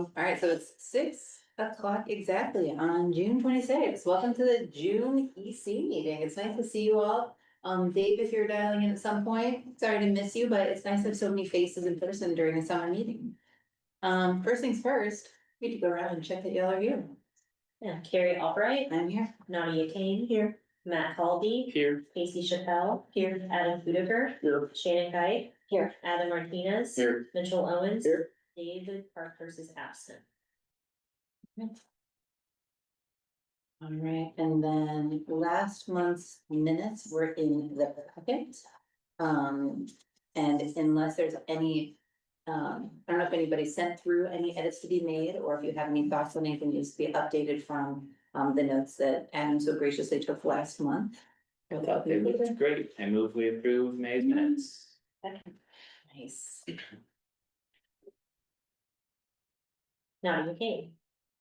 All right, so it's 6 o'clock exactly on June 26th. Welcome to the June EC meeting. It's nice to see you all. Dave, if you're dialing in at some point, sorry to miss you, but it's nice to have so many faces in person during a summer meeting. First things first, we need to go around and check that y'all are here. Yeah, Carrie Albright, I'm here. Nadia Kane here, Matt Halby Here. Casey Chappelle here, Adam Fudiger Here. Shannon Kite here, Adam Martinez Here. Mitchell Owens Here. David Parkhurst is absent. All right, and then last month's minutes were in the packet. And unless there's any, I don't know if anybody sent through any edits to be made, or if you have any thoughts on anything needs to be updated from the notes that Adam so graciously took last month. I thought they looked great. I move we approve May's minutes. Nice. Nadia Kane.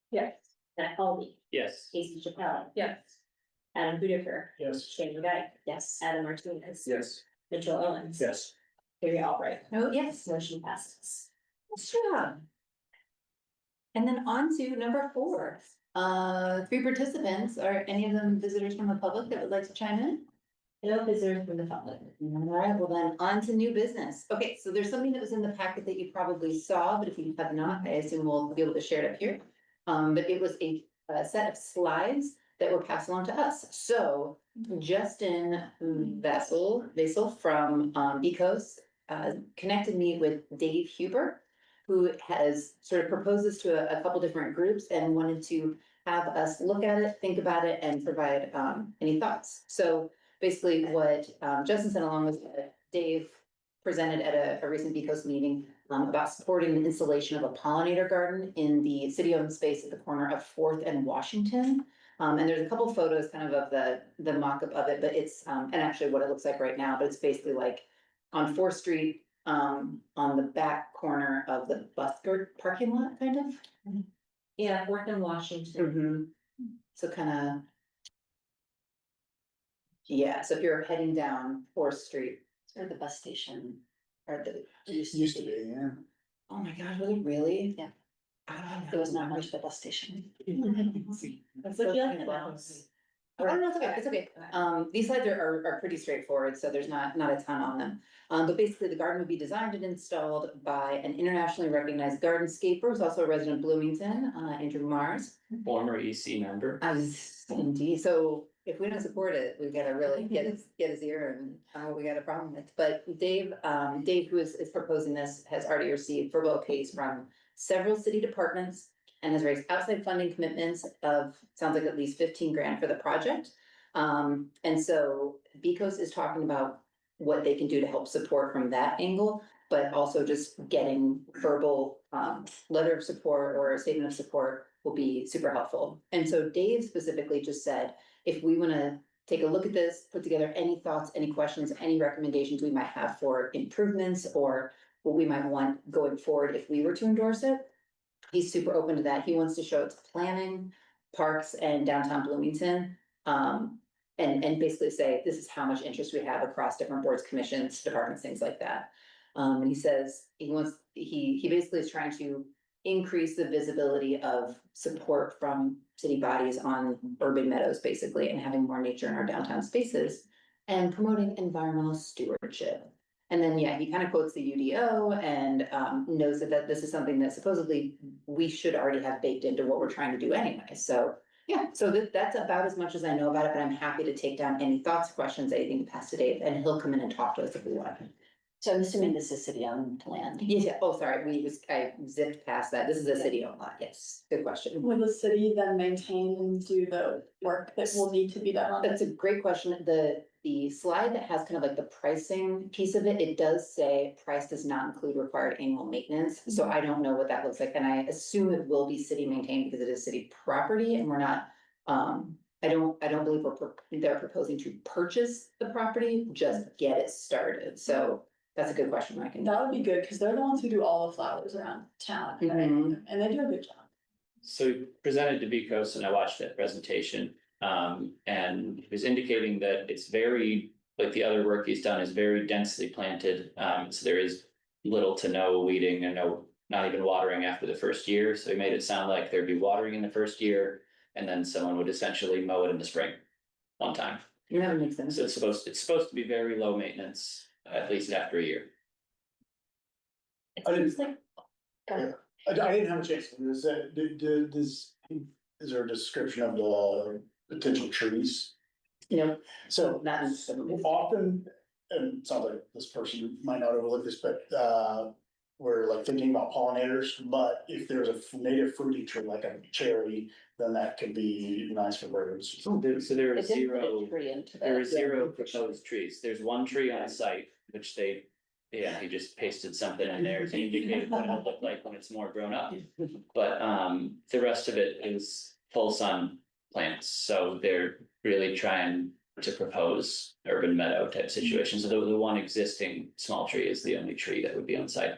Yes. Matt Halby Yes. Casey Chappelle Yes. Adam Fudiger Yes. Shannon Kite yes, Adam Martinez Yes. Mitchell Owens Yes. Carrie Albright. Oh, yes. Motion passes. Nice job. And then on to number 4. 3 participants. Are any of them visitors from the public that would like to chime in? No visitors from the public. All right, well then, on to new business. Okay, so there's something that was in the packet that you probably saw, but if you have not, I assume we'll be able to share it up here. But it was a set of slides that were passed along to us. So Justin Vessel from Ecos connected me with Dave Huber, who has sort of proposed this to a couple different groups and wanted to have us look at it, think about it, and provide any thoughts. So basically what Justin sent along was Dave presented at a recent Ecos meeting about supporting the installation of a pollinator garden in the city-owned space at the corner of 4th and Washington. And there's a couple photos kind of the mock-up of it, but it's, and actually what it looks like right now, but it's basically like on 4th Street, on the back corner of the Busker parking lot, kind of. Yeah, work in Washington. So kind of. Yeah, so if you're heading down 4th Street. Or the bus station. Or the. Used to be, yeah. Oh my gosh, was it really? Yeah. It It was not much of a bus station. Would Would you like the mouse? Oh, no, it's okay, it's okay. These slides are pretty straightforward, so there's not a ton on them. But basically the garden would be designed and installed by an internationally recognized gardenscaper, who's also a resident of Bloomington, Andrew Mars. Former EC member. Indeed, so if we don't support it, we gotta really get his ear and, we got a problem with. But Dave, who is proposing this, has already received verbal okays from several city departments and has raised outside funding commitments of, sounds like at least 15 grand for the project. And so Becos is talking about what they can do to help support from that angle, but also just getting verbal letter of support or a statement of support will be super helpful. And so Dave specifically just said, if we wanna take a look at this, put together any thoughts, any questions, any recommendations we might have for improvements or what we might want going forward if we were to endorse it, he's super open to that. He wants to show it to planning, parks and downtown Bloomington. And basically say, this is how much interest we have across different boards, commissions, departments, things like that. And he says he basically is trying to increase the visibility of support from city bodies on urban meadows, basically, and having more nature in our downtown spaces and promoting environmental stewardship. And then, yeah, he kind of quotes the UDO and knows that this is something that supposedly we should already have baked into what we're trying to do anyway. So yeah, so that's about as much as I know about it, but I'm happy to take down any thoughts, questions, anything to pass to Dave, and he'll come in and talk to us if we want. So I'm assuming this is city-owned land. Yeah, oh, sorry, I zipped past that. This is a city-owned lot, yes, good question. Will the city then maintain and do the work that will need to be done on it? That's a great question. The slide that has kind of like the pricing piece of it, it does say price does not include required annual maintenance. So I don't know what that looks like, and I assume it will be city maintained because it is city property and we're not, I don't believe they're proposing to purchase the property, just get it started. So that's a good question. I can. That would be good, because they're the ones who do all the flowers around town, right? Mhm. And they do a good job. So he presented to Becos and I watched that presentation. And he was indicating that it's very, like the other work he's done is very densely planted. So there is little to no weeding and no not even watering after the first year, so he made it sound like there'd be watering in the first year. And then someone would essentially mow it in the spring, one time. Yeah, that makes sense. So it's supposed to be very low maintenance, at least after a year. It I didn't- seems like. Go ahead. I didn't have a chance, is there a description of the potential trees? You know, So not. often, and it sounds like this person might not overlook this, but we're like thinking about pollinators, but if there's a native fruiting tree like a cherry, then that could be nice for birds. So there It are didn't put a zero, tree into there are that. zero proposed trees. There's one tree on site, which they. Yeah, he just pasted something in there to indicate what it'll look like when it's more grown up. But the rest of it is full sun plants, so they're really trying to propose urban meadow type situations. So the one existing small tree is the only tree that would be on site.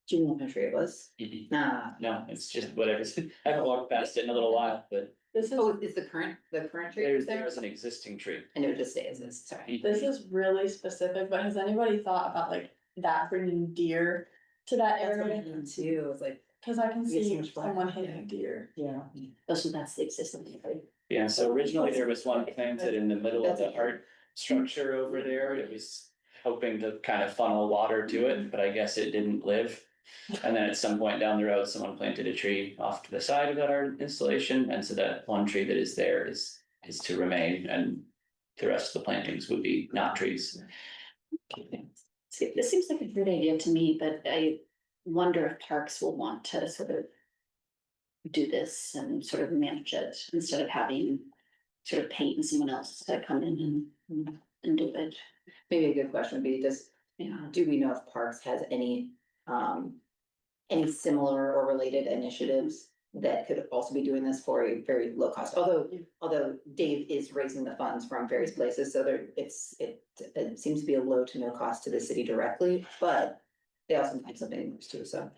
Do you know what country it was? Nah. No, it's just whatever. I haven't walked past it in a little while, but This is, Oh, is the current tree there's there? an existing tree. And it would just stay as is, sorry. this is really specific, but has anybody thought about like that bringing deer to that That's what I area? mean too, it's like, Cause I can You get so see much black. someone hitting a deer. yeah. Oh, so that's the existing, right? Yeah, so originally there was one planted in the middle of That's the art structure over there. It was hoping to kind of funnel water to it, but I guess it didn't live. And then at some point down the road, someone planted a tree off to the side of that art installation, and so that one tree that is there is to remain, and the rest of the plantings would be not trees. See, this seems like a good idea to me, but I wonder if parks will want to sort of. Do this and sort of manage it instead of having sort of paying someone else to come in and do it. Maybe a good question would be, Yeah. do we know if Parks has any similar or related initiatives that could also be doing this for a very low cost? Although Dave is raising the funds from various places, so it seems to be a low to no cost to the city directly, but they also have something too, so.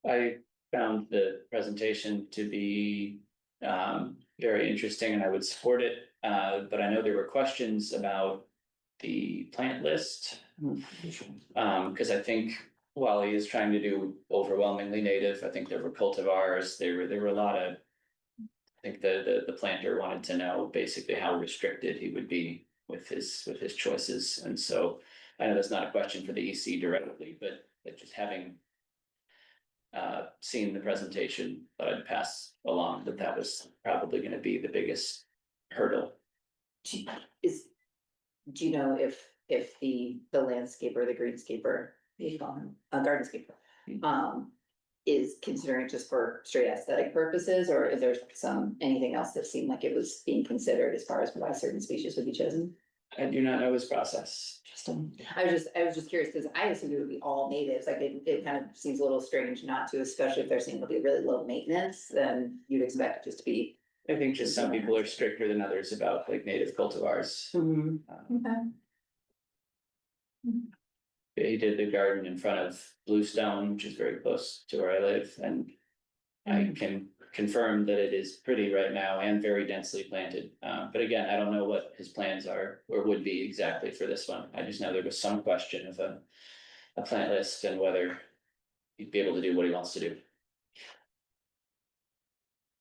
I found the presentation to be very interesting and I would support it. But I know there were questions about the plant list. Cause I think while he is trying to do overwhelmingly native, I think there were cultivars, there were a lot of. I think the planter wanted to know basically how restricted he would be with his choices, and so. I know that's not a question for the EC directly, but just having. Seen the presentation, but I'd pass along that was probably gonna be the biggest hurdle. Do you know if the landscaper, the greenscaper, you call him, a gardenscaper, is considering it just for straight aesthetic purposes, or is there anything else that seemed like it was being considered as far as why certain species would be chosen? I do not know his process. Interesting. I was just curious, because I assumed it would be all natives, like it kind of seems a little strange not to, especially if they're saying it'll be really low maintenance, then you'd expect it just to be. I think just some people are stricter than others about like native cultivars. Okay. He did the garden in front of Bluestone, which is very close to where I live, and I can confirm that it is pretty right now and very densely planted. But again, I don't know what his plans are or would be exactly for this one. I just know there was some question of a plant list and whether he'd be able to do what he wants to do.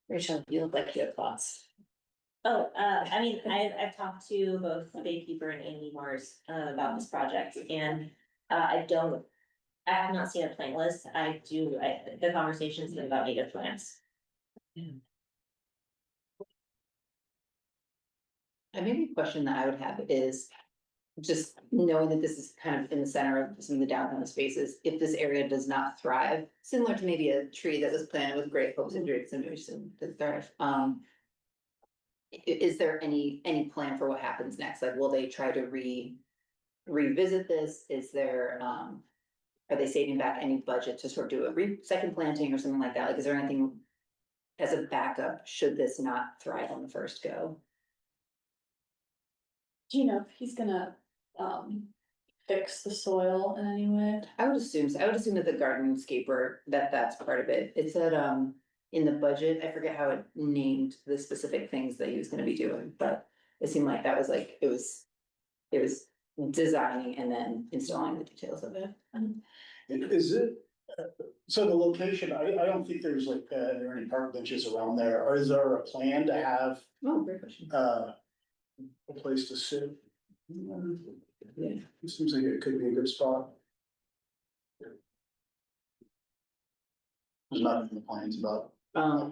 Rachel, you look like you have thoughts. Oh, I mean, I've talked to both Baykeeper and Amy Mars about this project, and I have not seen a plant list. The conversation's been about native plants. And maybe a question that I would have is, just knowing that this is kind of in the center of some of the downtown spaces, if this area does not thrive, similar to maybe a tree that was planted with great hopes and dreams and to thrive, is there any plan for what happens next? Like, will they try to revisit this? Is there, are they saving back any budget to sort of do a second planting or something like that? Like, is there anything as a backup, should this not thrive on the first go? Do you know if he's gonna, fix the soil in any way? I would assume so. I would assume that the gardenscaper, that's part of it. It said, in the budget, I forget how it named the specific things that he was gonna be doing, but it seemed like that was like, it was designing and then installing the details of it. Is it, so the location, I don't think there's like, there are any park benches around there, or is there a plan to have, Oh, great question. a place to sit? Yeah. It seems like it could be a good spot. There's nothing in the plans about. Oh,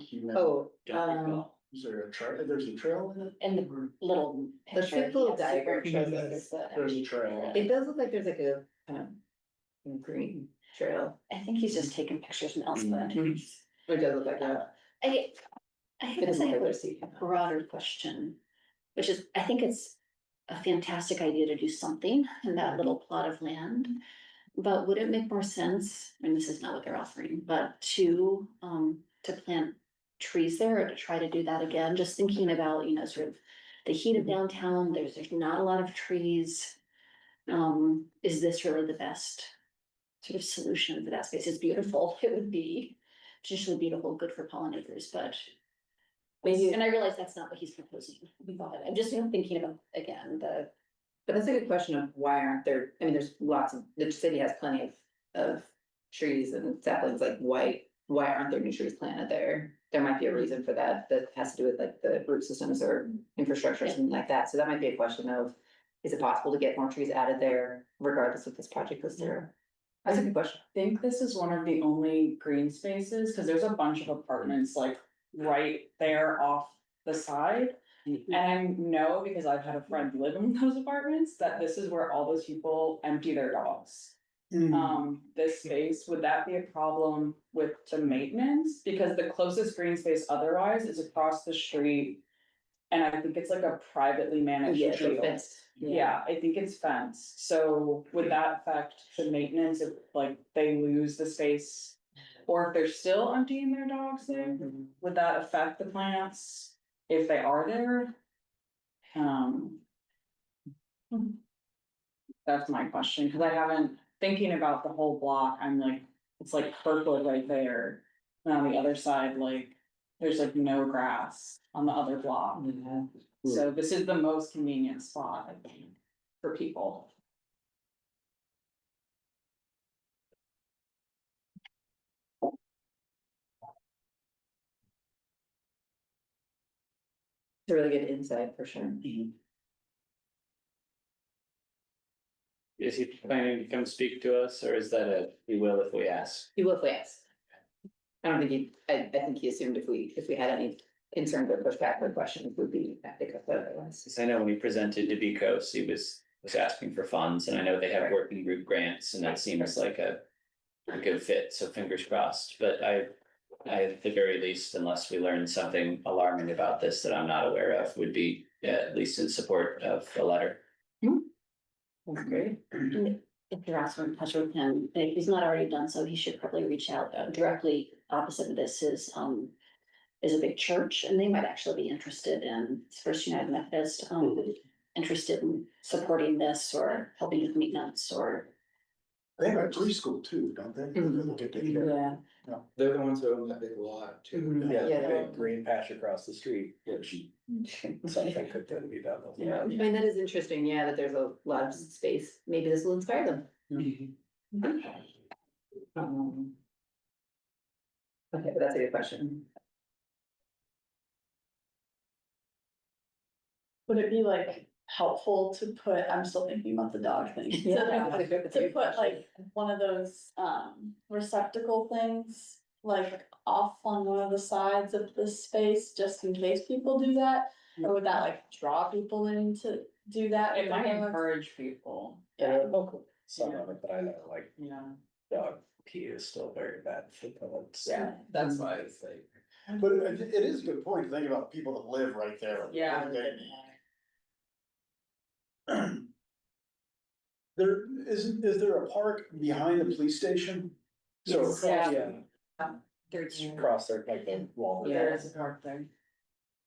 Don't recall. Is there a trail, there's a trail in it? And the little Let's picture. take a little he has diagram. superimposed the- There's a trail. it does look like there's like a kind of green trail. I think he's just taking pictures from elsewhere. Mhm. It does look like that. I It guess doesn't I look have like a there's sea. broader question, which is, I think it's a fantastic idea to do something in that little plot of land. But would it make more sense, and this is not what they're offering, but to plant trees there or to try to do that again? Just thinking about, sort of the heat of downtown, there's not a lot of trees. Is this really the best sort of solution for that space? It's beautiful, it would be traditionally beautiful, good for pollinators, but. Maybe- And I realize that's not what he's proposing. I'm just thinking about, again, But that's a good question of why aren't there, I mean, there's lots of, the city has plenty of trees and saplings, like why aren't there new trees planted there? There might be a reason for that, that has to do with like the root systems or infrastructure or something like that, so that might be a question of, is it possible to get more trees added there regardless if this project goes through? That's a good question. I think this is one of the only green spaces, cause there's a bunch of apartments like right there off the side. And I know, because I've had a friend live in those apartments, that this is where all those people empty their dogs. This space, would that be a problem with the maintenance? Because the closest green space otherwise is across the street. And I think it's like a privately managed Yeah, so field. fenced. Yeah, I think it's fenced, so would that affect the maintenance if like they lose the space? Or if they're still emptying their dogs there, would that affect the plants if they are there? That's my question, cause I haven't, thinking about the whole block, I'm like, it's like purple right there. And on the other side, like, there's like no grass on the other block. So this is the most convenient spot, I think, for people. It's a really good insight for sure. Is he planning to come speak to us, or is that he will if we ask? He will if we ask. I don't think I think he assumed if we had any concerns or pushback or questions, would be at the otherwise. Because I know when he presented to Bicos, he was asking for funds, and I know they have working group grants, and that seems like a good fit, so fingers crossed, but I, at the very least, unless we learn something alarming about this that I'm not aware of, would be at least in support of the letter. That's great. if you're also in touch with him, if he's not already done so, he should probably reach out directly. Opposite of this is a big church, and they might actually be interested in First United Methodist, interested in supporting this or helping with maintenance or. They have a preschool too, don't they? Mhm. Get taken care of. They're the ones who own that big lot too. Mhm. Yeah, Yeah, the they're- big green patch across the street, which something could then be done. Yeah, I mean, that is interesting, yeah, that there's a lot of space, maybe this will inspire them. Okay, but that's a good question. Would it be like helpful to put, I'm still thinking about the dog thing. To put like one of those receptacle things, like off on one of the sides of the space, just in case people do that? Or would that like draw people in to do that? It might encourage people, Yeah. Some of it, but I know like you know, dog pee is still very bad for dogs. yeah, that's why it's like. But it is a good point to think about people that live right there. Yeah. Is there a park behind the police station? So Yes. across, Yeah. Across there, like wall. There is a park there.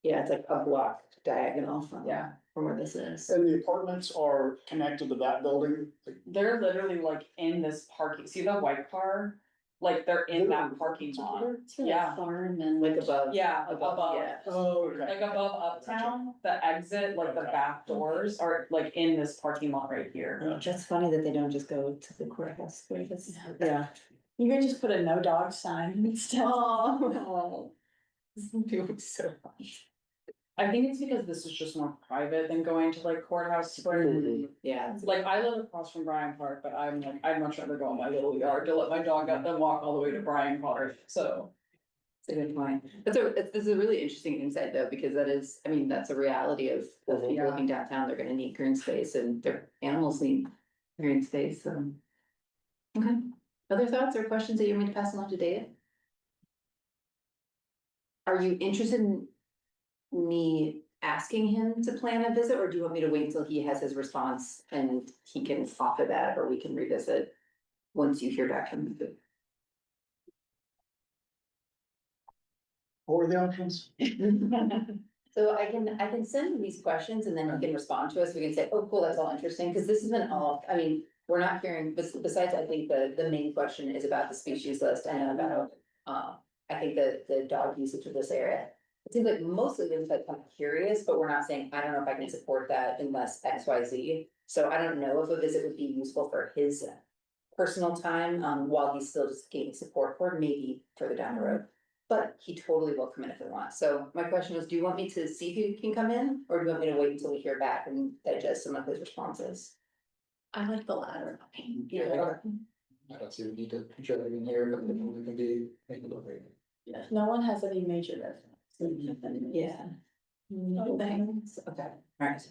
Yeah, it's like a block diagonal from, Yeah. from where this is. and the apartments are connected to that building, like, They're literally like in this parking, see the white car? like they're in that parking lot. It's for Yeah. like farm and. Like above. Yeah, above, Yeah. Oh, okay. like above Uptown, the exit, like the back doors are like in this parking lot right here. That's funny that they don't just go to the courthouse. Yeah. You could just put a no dog sign instead. Oh. It would be so funny. I think it's because this is just more private than going to like courthouse square. Yeah. Like I live across from Bryan Park, but I'm like, I'd much rather go in my little yard to let my dog out than walk all the way to Bryan Park, so. It's a good point. This is a really interesting insight though, because that is, I mean, that's a reality of people Yeah. living downtown, they're gonna need green space and their animals need green space, so. Okay, other thoughts or questions that you want me to pass along to Dave? Are you interested in me asking him to plan a visit, or do you want me to wait until he has his response and he can offer that, or we can revisit once you hear back from him? What were the options? So I can send him these questions and then he can respond to us, we can say, oh, cool, that's all interesting, because this isn't all, I mean, we're not hearing, besides, I think the main question is about the species list and about, I think the dog usage of this area. It seems like mostly they're like kind of curious, but we're not saying, I don't know if I can support that unless X, Y, Z. So I don't know if a visit would be useful for his personal time, while he's still just gaining support for it, maybe further down the road. But he totally will come in if he wants. So my question was, do you want me to see if he can come in, or do you want me to wait until we hear back and digest some of his responses? I like the latter. Yeah. I don't see the need to shove it in here, but it can be, make it look right. Yeah, no one has any major reference. Yeah. No thanks. Okay, alright.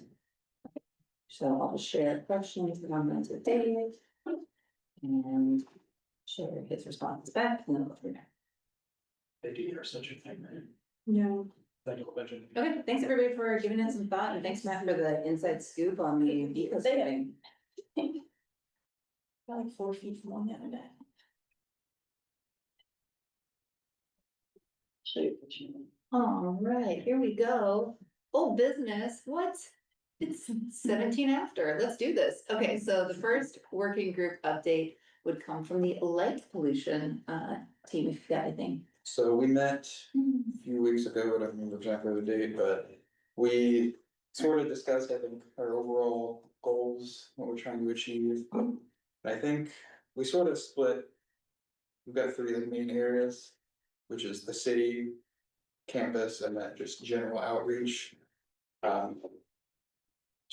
So I'll just share questions and comments with Dave. And share his responses back and then we'll go from there. They do hear such a thing, right? Yeah. Thank you, Benjamin. Okay, thanks everybody for giving it some thought, and thanks Matt for the inside scoop on the ecosystem. Got like 4 feet from one the other day. All right, here we go. Old business, what? It's 17 after, let's do this. Okay, so the first working group update would come from the light pollution team, if you got anything. So we met a few weeks ago, I don't remember exactly the date, but we sort of discussed, I think, our overall goals, what we're trying to achieve. And I think we sort of split, we've got 3 like main areas, which is the city, campus, and then just general outreach.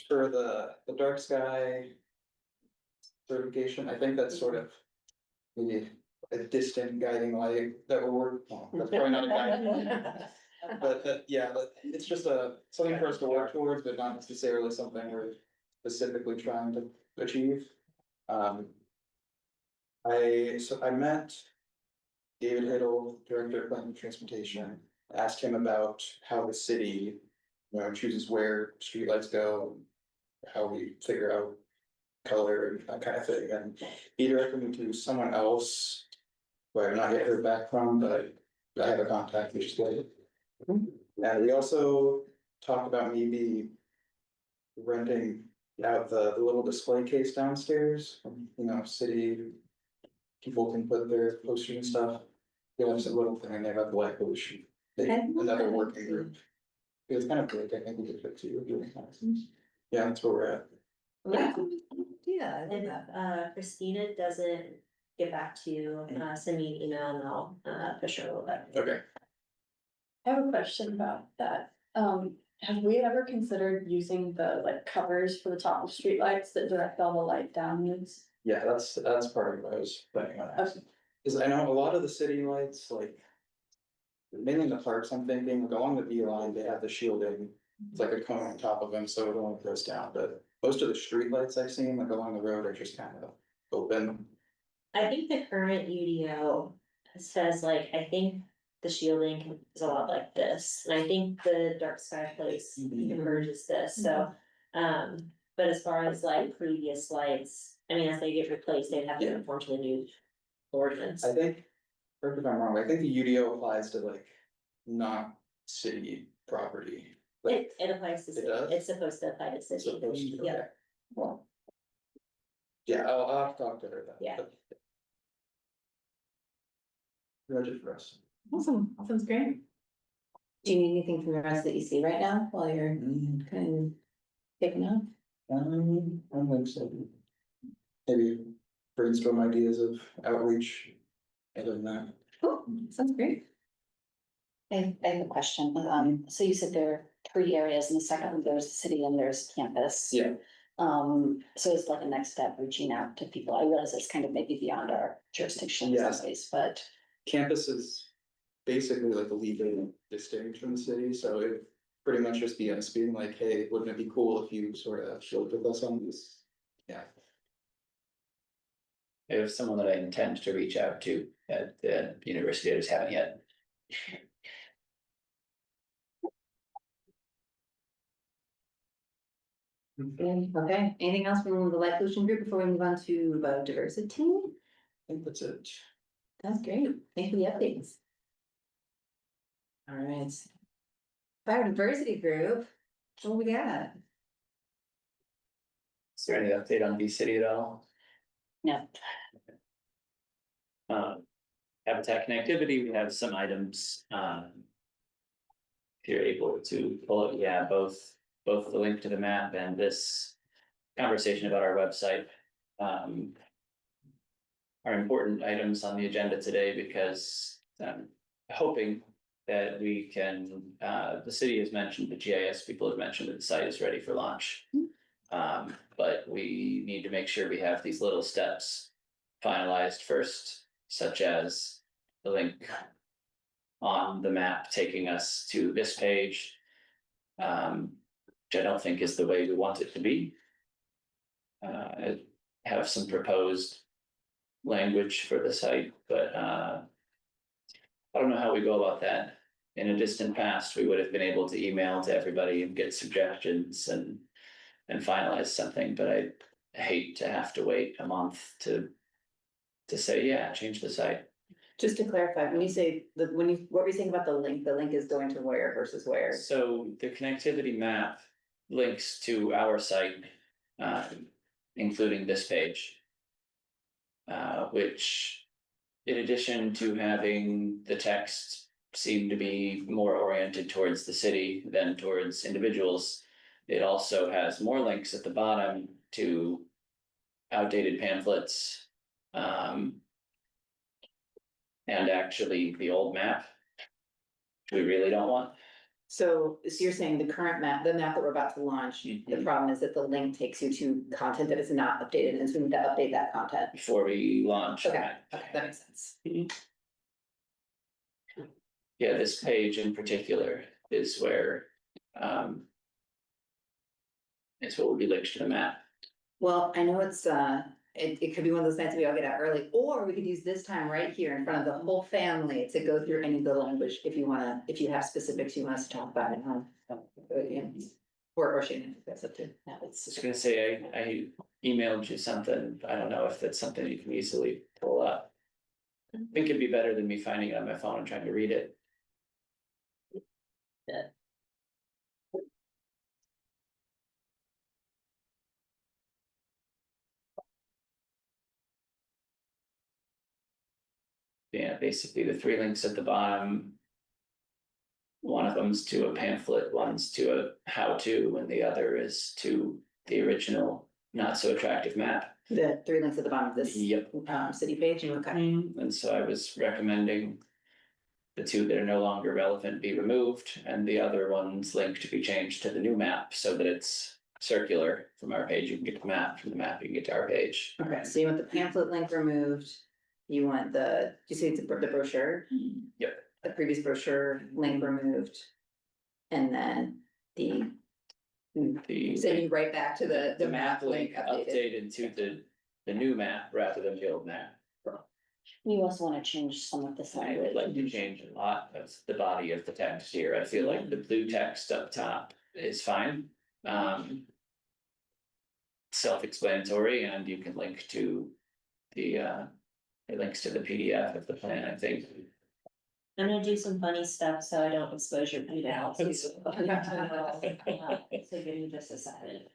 For the dark sky certification, I think that's sort of maybe a distant guiding light that we're working on. That's probably not a guiding light. But it's just something for us to work towards, but not necessarily something we're specifically trying to achieve. I met David Hiddle, Director of Planning and Transportation, asked him about how the city, chooses where streetlights go, how we figure out color and that kind of thing, and he directed me to someone else who I have not yet heard back from, but I have a contact, which is good. And we also talked about maybe renting out the little display case downstairs, city people can put their posters and stuff. Yeah, it's a little thing, and they have the light pollution. Another working group. It's kind of big, I think we could fit to. Yeah, that's where we're at. Yeah, I love And that. Christina doesn't get back to you, send me an email and I'll push her a little bit. Okay. I have a question about that. Have we ever considered using the like covers for the top of streetlights that direct all the light downwards? Yeah, that's part of what I was planning on asking. Cause I know a lot of the city lights, like. Mainly in the parks, I'm thinking, like along the B line, they have the shielding, it's like a cone on top of them, so it only goes down, but most of the street lights I've seen, like along the road, are just kind of open. I think the current UDO says like, I think the shielding is a lot like this, and I think the dark sky place converges this, so. But as far as like previous lights, I mean, as they get replaced, they'd have to conform to the new ordinance. I think, correct me if I'm wrong, I think the UDO applies to like, not city property. Like, It applies to It city, does? it's supposed to apply to it's city, supposed to, yeah. okay. Well. Yeah, I'll have to talk to her then. Yeah. budget for us. Awesome, sounds great. Do you need anything from the rest of the EC right now while you're kind of picking up? I'm excited. Maybe brainstorm ideas of outreach. Other than that, Cool, sounds great. I have a question. So you said there are 3 areas, and the second one, there's the city and there's campus. yeah, So it's like a next step, reaching out to people. I realize it's kind of maybe beyond our jurisdiction in Yeah. some ways, but. campus is basically like a legal distinct from the city, so it pretty much just be us being like, hey, wouldn't it be cool if you sort of showed with us on this? Yeah, I have someone that I intend to reach out to at the university, I just haven't yet. Okay, anything else from the light pollution group before we move on to biodiversity? I think that's it. That's great, thank you for the updates. All right. Biodiversity group, what we got? Is there any update on B City at all? No, Habitat connectivity, we have some items, if you're able to pull it, yeah, both the link to the map and this conversation about our website. Are important items on the agenda today because I'm hoping that we can, the city has mentioned, the GIS people have mentioned that the site is ready for launch. But we need to make sure we have these little steps finalized first, such as the link on the map taking us to this page. Which I don't think is the way we want it to be. I have some proposed language for the site, but I don't know how we go about that. In a distant past, we would have been able to email to everybody and get suggestions and finalize something, but I hate to have to wait a month to say, yeah, change the site. Just to clarify, when you say, what were you saying about the link is going to where versus where? So the connectivity map links to our site, including this page. Which, in addition to having the text seem to be more oriented towards the city than towards individuals, it also has more links at the bottom to outdated pamphlets. And actually the old map, which we really don't want. So you're saying the current map, the map that we're about to launch, the problem is that the link takes you to content that is not updated, and so we need to update that content. Before we launch. Okay, that makes sense. Yeah, this page in particular is where, it's what will be linked to the map. Well, I know it's, it could be one of those nights we all get out early, or we could use this time right here in front of the whole family to go through any of the language if you wanna, if you have specifics you want us to talk about it. Or Shannon, if that's up to. no, I was gonna say, I emailed you something, I don't know if that's something you can easily pull up. I think it'd be better than me finding it on my phone and trying to read it. Yeah, basically the 3 links at the bottom. One of them's to a pamphlet, one's to a how-to, and the other is to the original, not so attractive map. The 3 links at the bottom of this. Yep. City page, okay. And so I was recommending the 2 that are no longer relevant be removed, and the other one's link to be changed to the new map so that it's circular. From our page, you can get the map, from the map, you can get to our page. Okay, so you want the pamphlet link removed, you want the, did you say it's the brochure? Yep. The previous brochure link removed. And then sending right back to the map link updated. Updated to the new map rather than the old map. you also wanna change some of the I language. would like to change a lot of the body of the text here. I feel like the blue text up top is fine. Self-explanatory, and you can link to it links to the PDF of the plan, I think. I'm gonna do some funny stuff so I don't expose your emails. So give me just a second.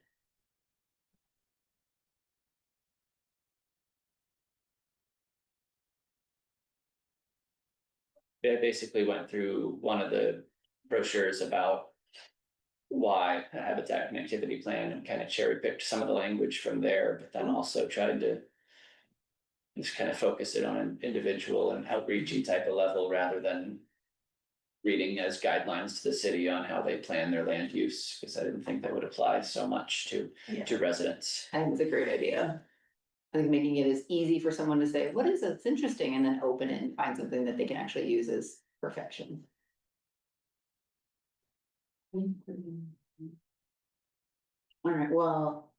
they basically went through one of the brochures about why a habitat connectivity plan and kind of cherry picked some of the language from there, but then also tried to just kind of focus it on an individual and outreachy type of level rather than reading as guidelines to the city on how they plan their land use, because I didn't think that would apply so much to residents. I think it's a great idea. I think making it as easy for someone to say, what is it? It's interesting, and then open it and find something that they can actually use as perfection. All right, well,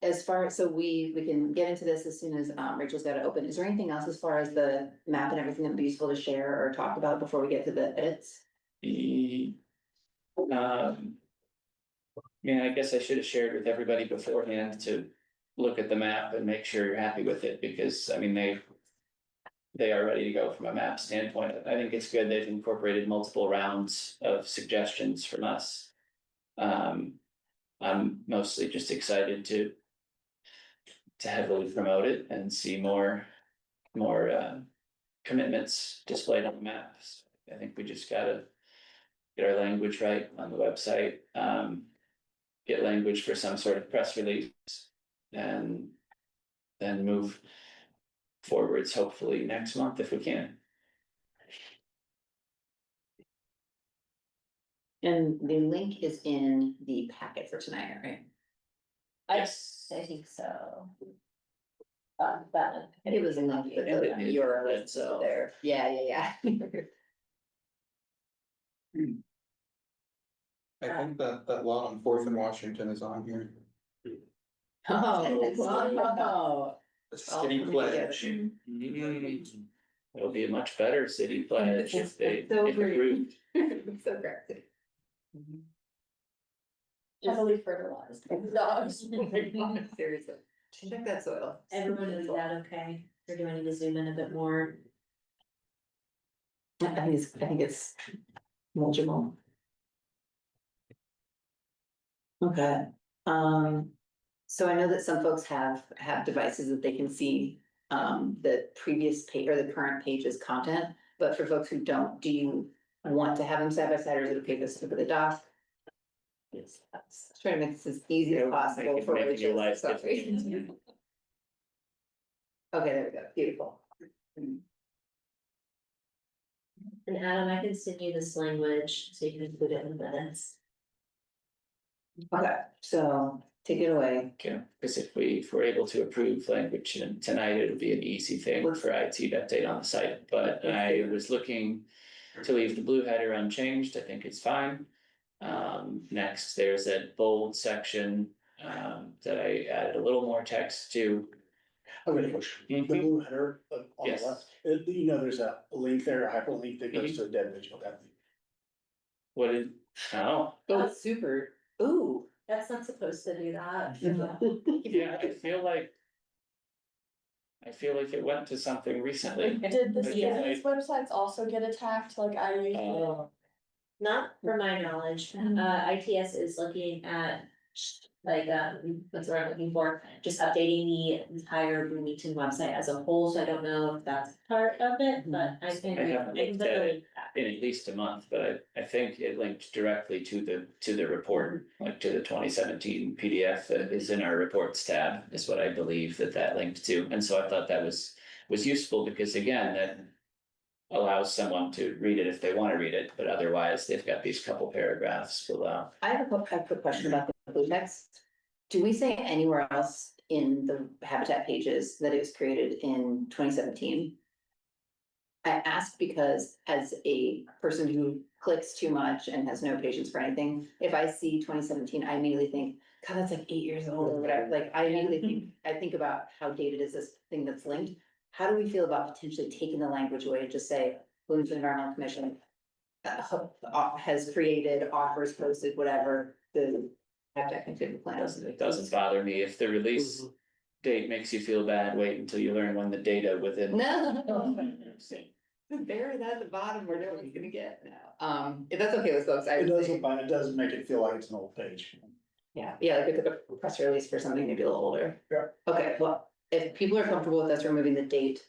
as far as, so we can get into this as soon as Rachel's got it open. Is there anything else as far as the map and everything that would be useful to share or talk about before we get to the edits? Yeah, I guess I should have shared with everybody beforehand to look at the map and make sure you're happy with it, because I mean, they are ready to go from a map standpoint. I think it's good they've incorporated multiple rounds of suggestions from us. I'm mostly just excited to heavily promote it and see more commitments displayed on the maps. I think we just gotta get our language right on the website, get language for some sort of press release, and then move forwards hopefully next month if we can. And the link is in the packet for tonight, right? Yes. I think so. It was in the URL, so so there, yeah. I think that lot on Fourth and Washington is on here. Oh, wow. The city pledge. It'll be a much better city pledge if they, So if great. approved. So great. Heavily fertilized by the dogs. Seriously, check that soil. Everyone, is that okay? Or do I need to zoom in a bit more? I think it's legible. Okay, so I know that some folks have devices that they can see the previous page or the current page's content. But for folks who don't, do you want to have them side by side, or is it okay to look at the doc? Yes, trying to make this as easy as possible for Making your Rachel, life sorry. difficult. Okay, there we go, beautiful. And Adam, I can send you this language so you can include it in the minutes. Okay, so take it away. Okay, because if we're able to approve language tonight, it'll be an easy thing for IT to update on the site, but I was looking to leave the blue header unchanged. I think it's fine. Next, there's a bold section that I added a little more text to. I'm gonna push the blue header on the Yes. left, you know, there's a link there, a hyperlink that goes to a dead page, okay? What did, oh, Oh, super, ooh. That's not supposed to do that. yeah, I feel like it went to something recently. Did the Yeah. city's websites also get attacked like I usually? Not from my knowledge, ITS is looking at, like, what's what I'm looking for, just updating the entire Bloomington website as a whole, so I don't know if that's part of it, but I can. I haven't I can looked put at the it link back. in at least a month, but I think it linked directly to the report, like to the 2017 PDF that is in our reports tab, is what I believe that linked to, and so I thought that was useful, because again, that allows someone to read it if they want to read it, but otherwise they've got these couple paragraphs below. I have a quick question about the blue text. Do we say anywhere else in the Habitat pages that it was created in 2017? I ask because as a person who clicks too much and has no patience for anything, if I see 2017, I immediately think, God, that's like 8 years old or whatever. Like I immediately think about how dated is this thing that's linked. How do we feel about potentially taking the language away and just say, Bloomington Environmental Commission has created, offers, posted, whatever, the Habitat connectivity plan. It doesn't bother me if the release date makes you feel bad, wait until you learn when the data within. No. Bury that at the bottom where no one's gonna get now. If that's okay with folks, I It would does say, look fine, it does make it feel like it's an old page. yeah, like if it's a press release for something maybe a little older. Yeah. Okay, well, if people are comfortable with us removing the date,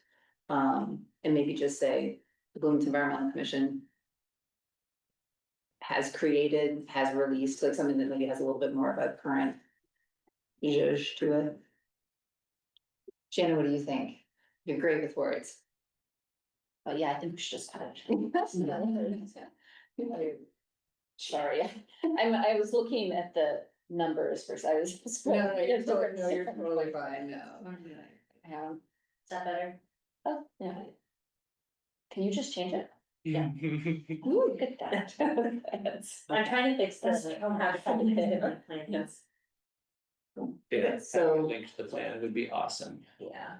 and maybe just say the Bloomington Environmental Commission has created, has released, like something that maybe has a little bit more of a current zhuzh to it. Shannon, what do you think? You're great with words. But yeah, I think we should just cut it. Sorry, I was looking at the numbers first, I was. You're totally fine, no. Yeah. Is that better? Oh, yeah. Can you just change it? Yeah. Ooh, look at that. I'm trying to fix this, I don't have to find it in my plan. Yes. Yeah, So- so link to the plan would be awesome. Yeah.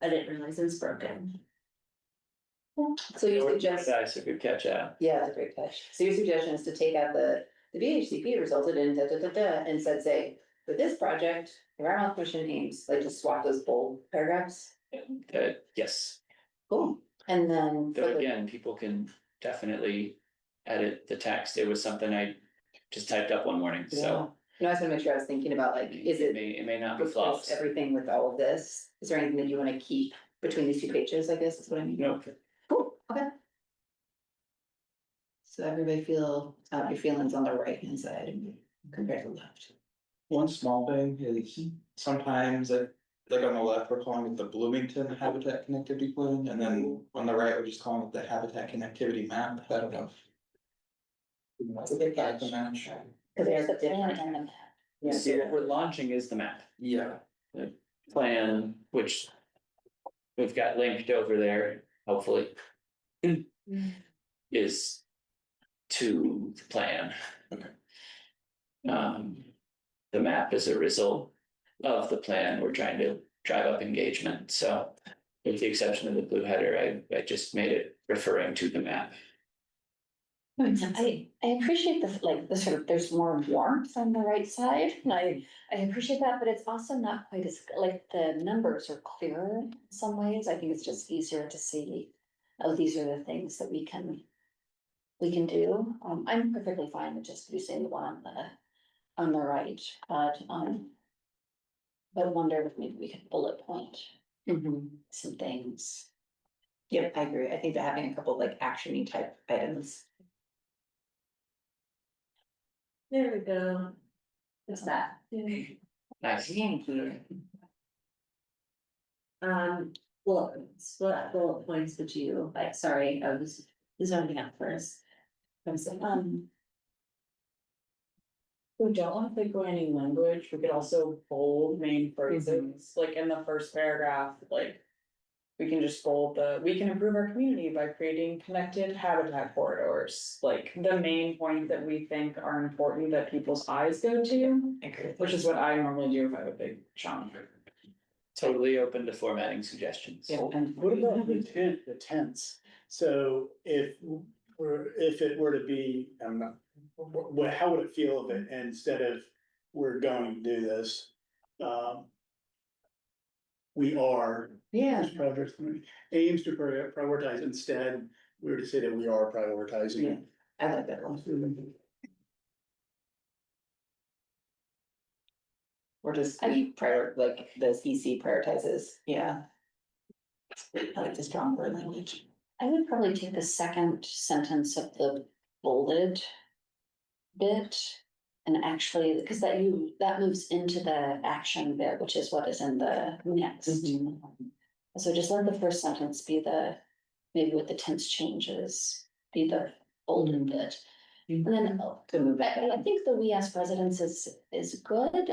I didn't realize it was broken. So you Or- suggest, That's a good catch out. yeah, that's a great catch. So your suggestion is to take out the VHCP resulted in and said, say, with this project, environmental commission aims, like just swap those bold paragraphs. Yes, Cool. And then. for though the- again, people can definitely edit the text. It was something I just typed up one morning, so. No, I just wanna make sure I was thinking about like, is it It may not be replace flawless. everything with all of this? Is there anything that you wanna keep between these two pages, I guess is what I mean? No, Cool, okay. So everybody feel, your feelings on the right hand side compared to the left. One small thing is sometimes like on the left, we're calling it the Bloomington Habitat Connectivity Plan, and then on the right, we're just calling it the Habitat Connectivity Map. I don't know. That's a good catch. The match. Cause There's there's the a plan different. and the map. Yeah. see, what we're launching is the map. Yeah. Plan, which we've got linked over there, hopefully. Is to the plan. Okay. The map is a result of the plan. We're trying to drive up engagement, so. With the exception of the blue header, I just made it referring to the map. I appreciate the sort of, there's more warmth on the right side, and I appreciate that, but it's also not quite as, like, the numbers are clearer in some ways, I think it's just easier to see. Oh, these are the things that we can do, I'm perfectly fine with just using the one on the right, but wonder if maybe we could bullet point some things. Yep, I agree. I think that having a couple like action-y type items. There we go. What's that? Nice. Thank you. Bullet points would you, like, sorry, I was zoning out first. We don't want to take away any language, we could also bold main phrases, like in the first paragraph, like. We can just bold we can improve our community by creating connected habitat corridors, like the main point that we think are important that people's eyes go to. Which is what I normally do if I have a big chunk. Totally open to formatting suggestions. Yeah, and What about the tense? So if it were to be, I'm not, how would it feel if it, instead of we're going to do this, we are. yeah, This project aims to prioritize, instead, we were to say that we are Yeah. prioritizing. I like that one. Or just we like the EC prioritizes, yeah. I like the strong word language. I would probably take the second sentence of the bolded bit. And actually, because that moves into the action bit, which is what is in the next. So just let the first sentence be maybe with the tense changes, be the bolded bit. And then To move I think the we as residents is good.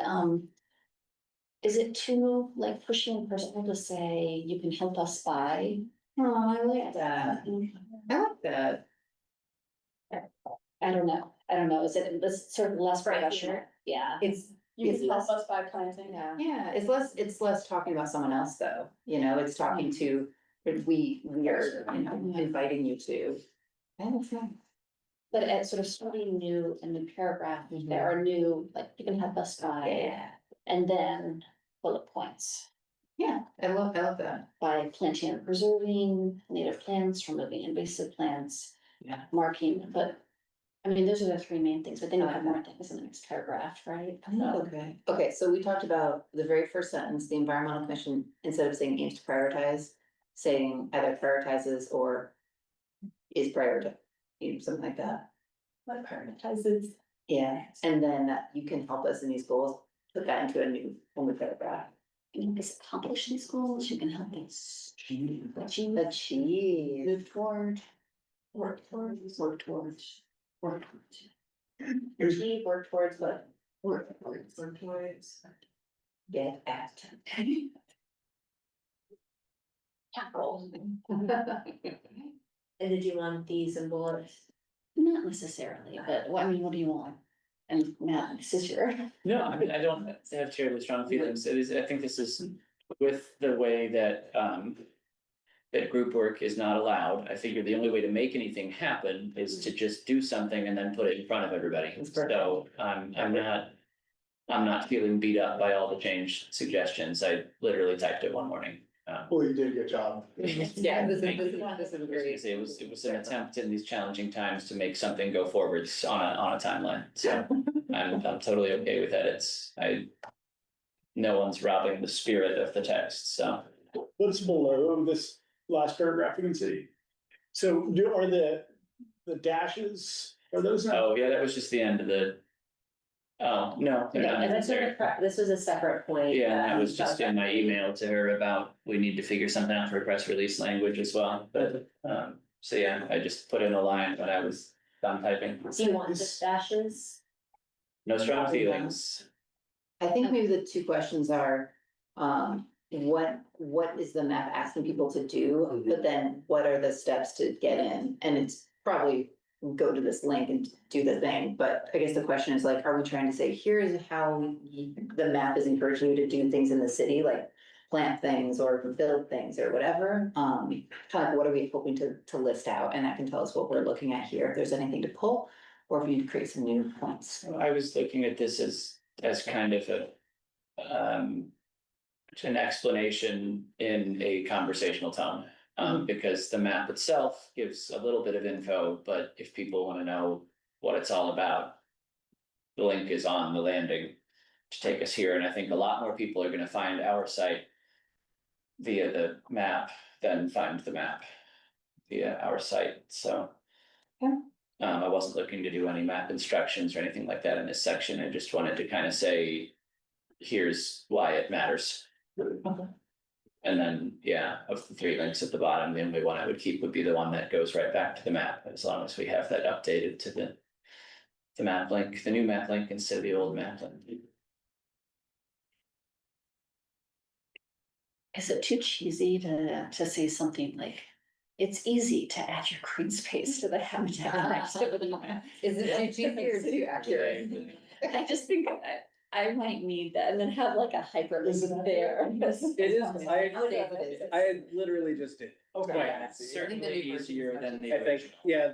Is it too like pushy and personal to say you can help us by? Oh, I like that. I like that. I don't know, is it this sort of less Right professional? here. Yeah. You It's can help less- us by planting. Yeah, it's less talking about someone else though, it's talking to, we are, inviting you to. That's nice. But at sort of starting new in the paragraph, there are new, like, you can help us by, Yeah, and then bullet points. yeah, I love that. By planting and preserving native plants, removing invasive plants. Yeah. Marking, but, I mean, those are the three main things, but then you have more things in the next paragraph, right? Okay, so we talked about the very first sentence, the environmental commission, instead of saying aims to prioritize, saying either prioritizes or is prioritized, something like that. What prioritizes? Yeah, and then you can help us in these goals, put that into a new, only paragraph. You can accomplish these goals, you can help us achieve, Achieve. move toward, Work towards. work towards, work towards. Achieve, work towards what? Work towards. Work towards. Get at. Capital. And did you want these in bullets? Not necessarily, but I mean, what do you want? And Matt, this is your. No, I mean, I don't have terribly strong feelings. It is, I think this is with the way that that group work is not allowed. I figure the only way to make anything happen is to just do something and then put it in front of everybody. That's perfect. So I'm not feeling beat up by all the change suggestions. I literally typed it one morning. Well, you did a good job. Yeah, this is great. It was an attempt in these challenging times to make something go forwards on a timeline, so I'm totally okay with that. No one's robbing the spirit of the text, so. What's below this last paragraph you can see? So are the dashes, are those not? Oh, yeah, that was just the end of the. Oh, no, they're not And necessary. this was a separate point. Yeah, and that was just in my email to her about, we need to figure something out for press release language as well, but, so yeah, I just put in a line when I was done typing. Do you want the dashes? No strong feelings. I think maybe the two questions are, what is the map asking people to do? But then what are the steps to get in? And it's probably go to this link and do the thing, but I guess the question is like, are we trying to say, here's how the map is encouraging you to do things in the city, like plant things or build things or whatever? Kind of like, what are we hoping to list out? And that can tell us what we're looking at here, if there's anything to pull, or if we need to create some new points. I was looking at this as kind of an explanation in a conversational tone. Because the map itself gives a little bit of info, but if people wanna know what it's all about, the link is on the landing to take us here, and I think a lot more people are gonna find our site via the map than find the map via our site, so. Yeah. I wasn't looking to do any map instructions or anything like that in this section. I just wanted to kind of say, here's why it matters. Okay. And then, yeah, of the three links at the bottom, the only one I would keep would be the one that goes right back to the map, as long as we have that updated to the map link, the new map link instead of the old map link. Is it too cheesy to say something like, it's easy to add your green space to the habitat activity map? Is it too cheesy or too accurate? I just think I might need that and then have like a hyperlink there. It is, Nowadays it is. I literally just did. Right, it's certainly easier than the I think, original. yeah,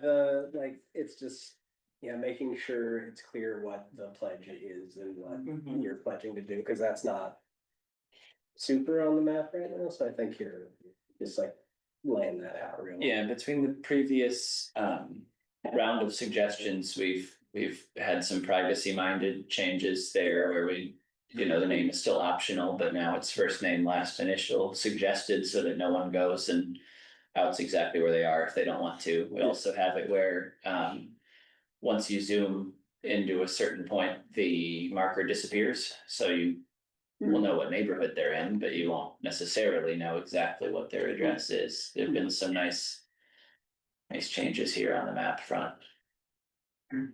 it's just, yeah, making sure it's clear what the pledge is and what you're pledging to do, cause that's not super on the map right now, so I think you're just like laying that out really. Yeah, between the previous round of suggestions, we've had some privacy minded changes there where the name is still optional, but now it's first name, last initial suggested so that no one goes and outs exactly where they are if they don't want to. We also have it where once you zoom into a certain point, the marker disappears, so you will know what neighborhood they're in, but you won't necessarily know exactly what their address is. There've been some nice changes here on the map front.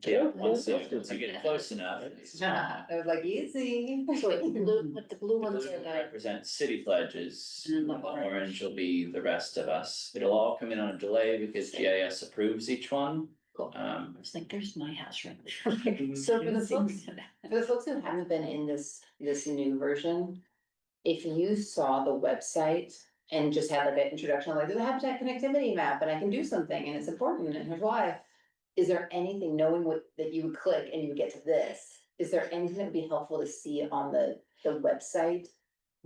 Yeah, once you get close enough. I was like, easy. So like blue, but the blue ones Blue are will the, represent city pledges, And the then the orange. orange will be the rest of us. It'll all come in on a delay because GIS approves each one. Cool. Um, I was like, there's my house right there. So for the folks who haven't been in this new version, if you saw the website and just had like an introduction, like there's a habitat connectivity map and I can do something and it's important and here's why. Is there anything, knowing what, that you would click and you would get to this, is there anything that would be helpful to see on the website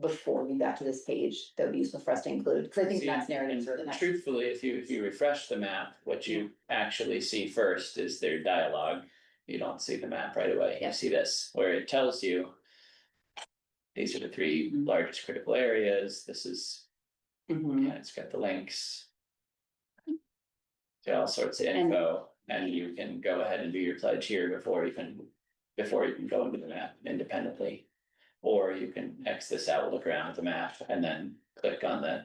before we got to this page that would be useful for us to include? Cause I think See, that's narratives are the next. truthfully, if you refresh the map, what you actually see first is their dialogue. You don't see the map right away. You see this, where it tells you. These are the three largest critical areas. This is, Mhm. yeah, it's got the links. get all sorts of info, and you can go ahead and do your pledge here before you can go into the map independently. Or you can X this out, look around at the map, and then click on the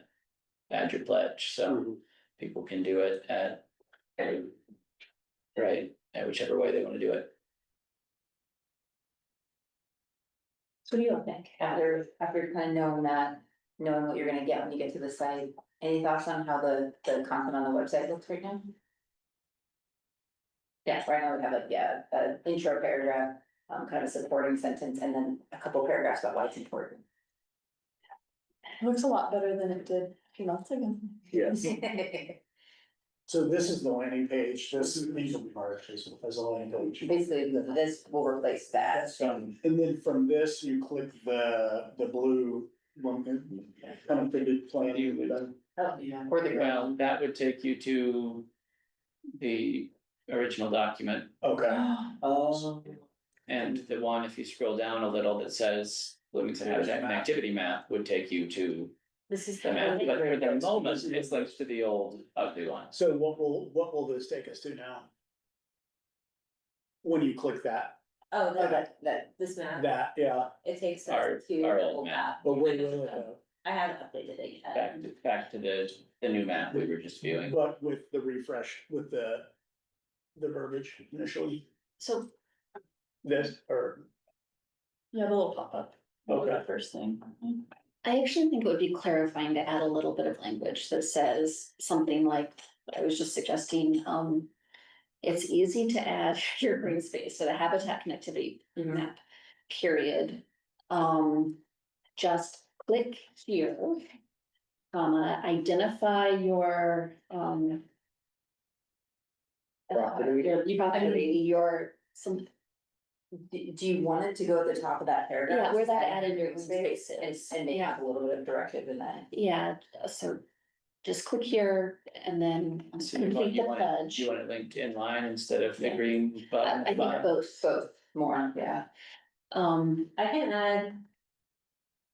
add your pledge, so people can do it at whichever way they wanna do it. So what do you all think, after kind of knowing that, knowing what you're gonna get when you get to the site, any thoughts on how the content on the website looks right now? Yeah, right now we have an intro paragraph, kind of a supporting sentence, and then a couple paragraphs about why it's important. It looks a lot better than it did a few months ago. Yes. So this is the landing page, these will be marked as a landing page. Basically, this will replace that. And then from this, you click the blue one, kind of figured plan. Oh, yeah. Or the Well, ground. that would take you to the original document, Okay, and the one, if you scroll down a little, that says Bloomington Habitat and Activity Map would take you to This is the map, but for the moment, it's like to the old ugly one. so what will this take us to now? When you click that, Oh, Oh, this map, yeah, it takes Our- us to our the old old map. map. but where will it go? I haven't updated it yet. Back to the new map we were just viewing. But with the refresh, with the verbiage initially, So this, or, Yeah, the little pop-up. Okay. The first thing. I actually think it would be clarifying to add a little bit of language that says something like, I was just suggesting, it's easy to add your green space to the habitat connectivity map, period. Just click here, identify your, your, some, Do you want it to go at the top of that paragraph? yeah, where that added your green space And is. make Yeah. it a little bit of directive in that. Yeah, so just click here and then So you complete the want pledge. it linked in line instead of the Yeah. green I button? think both, More, yeah. I can add.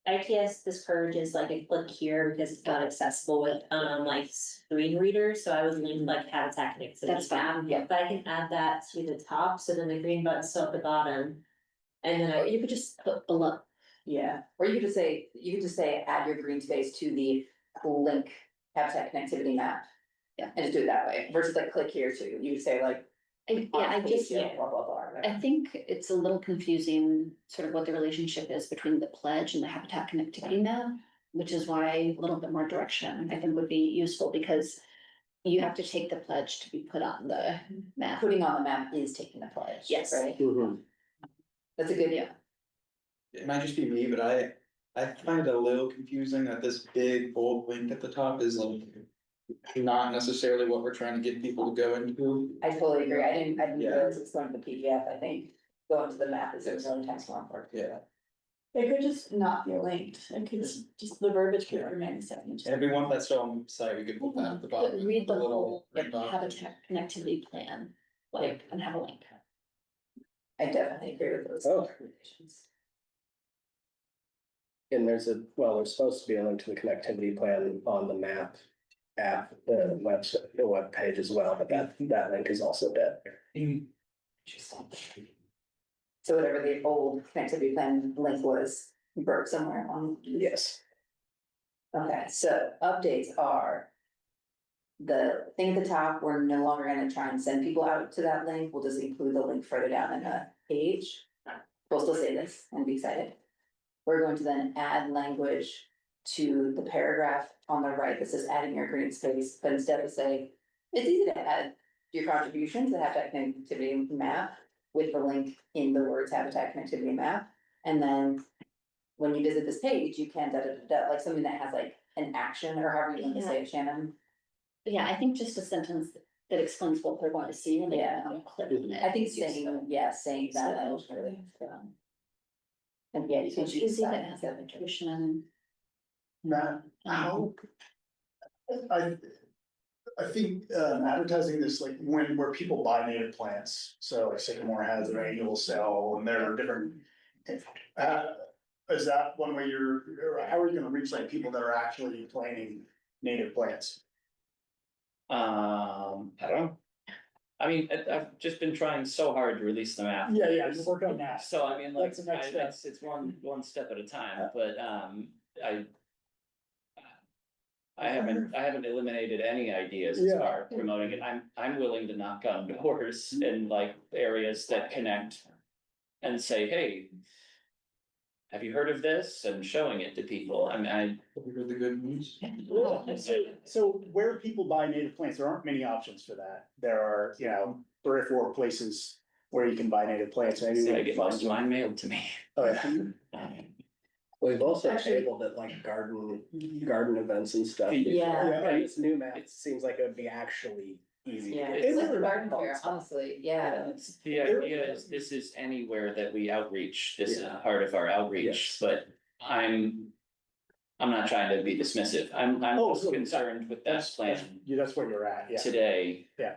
ITS, this purge is like a click here because it's not accessible with like screen readers, so I was linked like habitat connectivity. That's fine, Yeah, but I can add that to the top, so then the green button's still at the bottom. And then or you could just put below, Yeah, or you could just say, add your green space to the link habitat connectivity map. Yeah. And just do it that way, versus like click here too, you would say like. I just, blah, blah, blah, I think it's a little confusing, sort of what the relationship is between the pledge and the habitat connectivity map. Which is why a little bit more direction, I think, would be useful, because you have to take the pledge to be put on the map. Putting on the map is taking the pledge. Yes. Right, that's a good, yeah. It might just be me, but I find it a little confusing that this big bold link at the top is like. Not necessarily what we're trying to get people to go into. I totally agree, I didn't Yeah. realize it's going to the PDF, I think, going to the map is really times more important. Yeah, It could just not be linked, it could just the verbiage could remain the same. and if we want that still on the site, we could put that at the bottom. Read the little whole red box. habitat connectivity plan, like, and have a link. I definitely agree with those Oh. recommendations. And there's supposed to be a link to the connectivity plan on the map app, the website, the web page as well, but that link is also dead. Interesting. So whatever the old connectivity plan link was, broke somewhere on. Yes. Okay, so updates are. The thing at the top, we're no longer gonna try and send people out to that link, we'll just include the link further down in the page. We'll still say this and be excited. We're going to then add language to the paragraph on the right that says adding your green space, but instead of say, it's easy to add your contributions to habitat connectivity map with the link in the words habitat connectivity map. And then when you visit this page, you can like something that has like an action, or however you want to say it, Shannon. Yeah, I think just a sentence that explains what they're going to see when they click on it. I think saying that was really. And yeah, you can It's choose easy to that have instead that of. tradition. Matt, how? I think advertising this like where people buy native plants, so like Sycamore has their annual sale and there are different. Is that one way or how are you gonna reach like people that are actually planting native plants? I don't know. I mean, I've just been trying so hard to release the map. Yeah, you work on that. So I mean, like, That's the next step. it's one step at a time, but, I haven't eliminated any ideas as Yeah. far as promoting it. I'm willing to knock on doors in like areas that connect. And say, hey. Have you heard of this? And showing it to people. I mean, Have you heard the good news? So where people buy native plants, there aren't many options for that. There are, 3 or 4 places where you can buy native plants. Maybe we I can get find most of one. mine mailed to me. Oh, yeah. We've also Actually- tabled at like garden events and stuff. Yeah. And this new map, it seems like it would be actually easy to Yeah, get. it's like never the garden fun fair, stuff. honestly, yeah. The idea is this is anywhere that we outreach. This is Yeah. part of our outreach, Yes. but I'm not trying to be dismissive. I'm Oh, just so concerned with that plan That's where you're at, yeah. today. Yeah.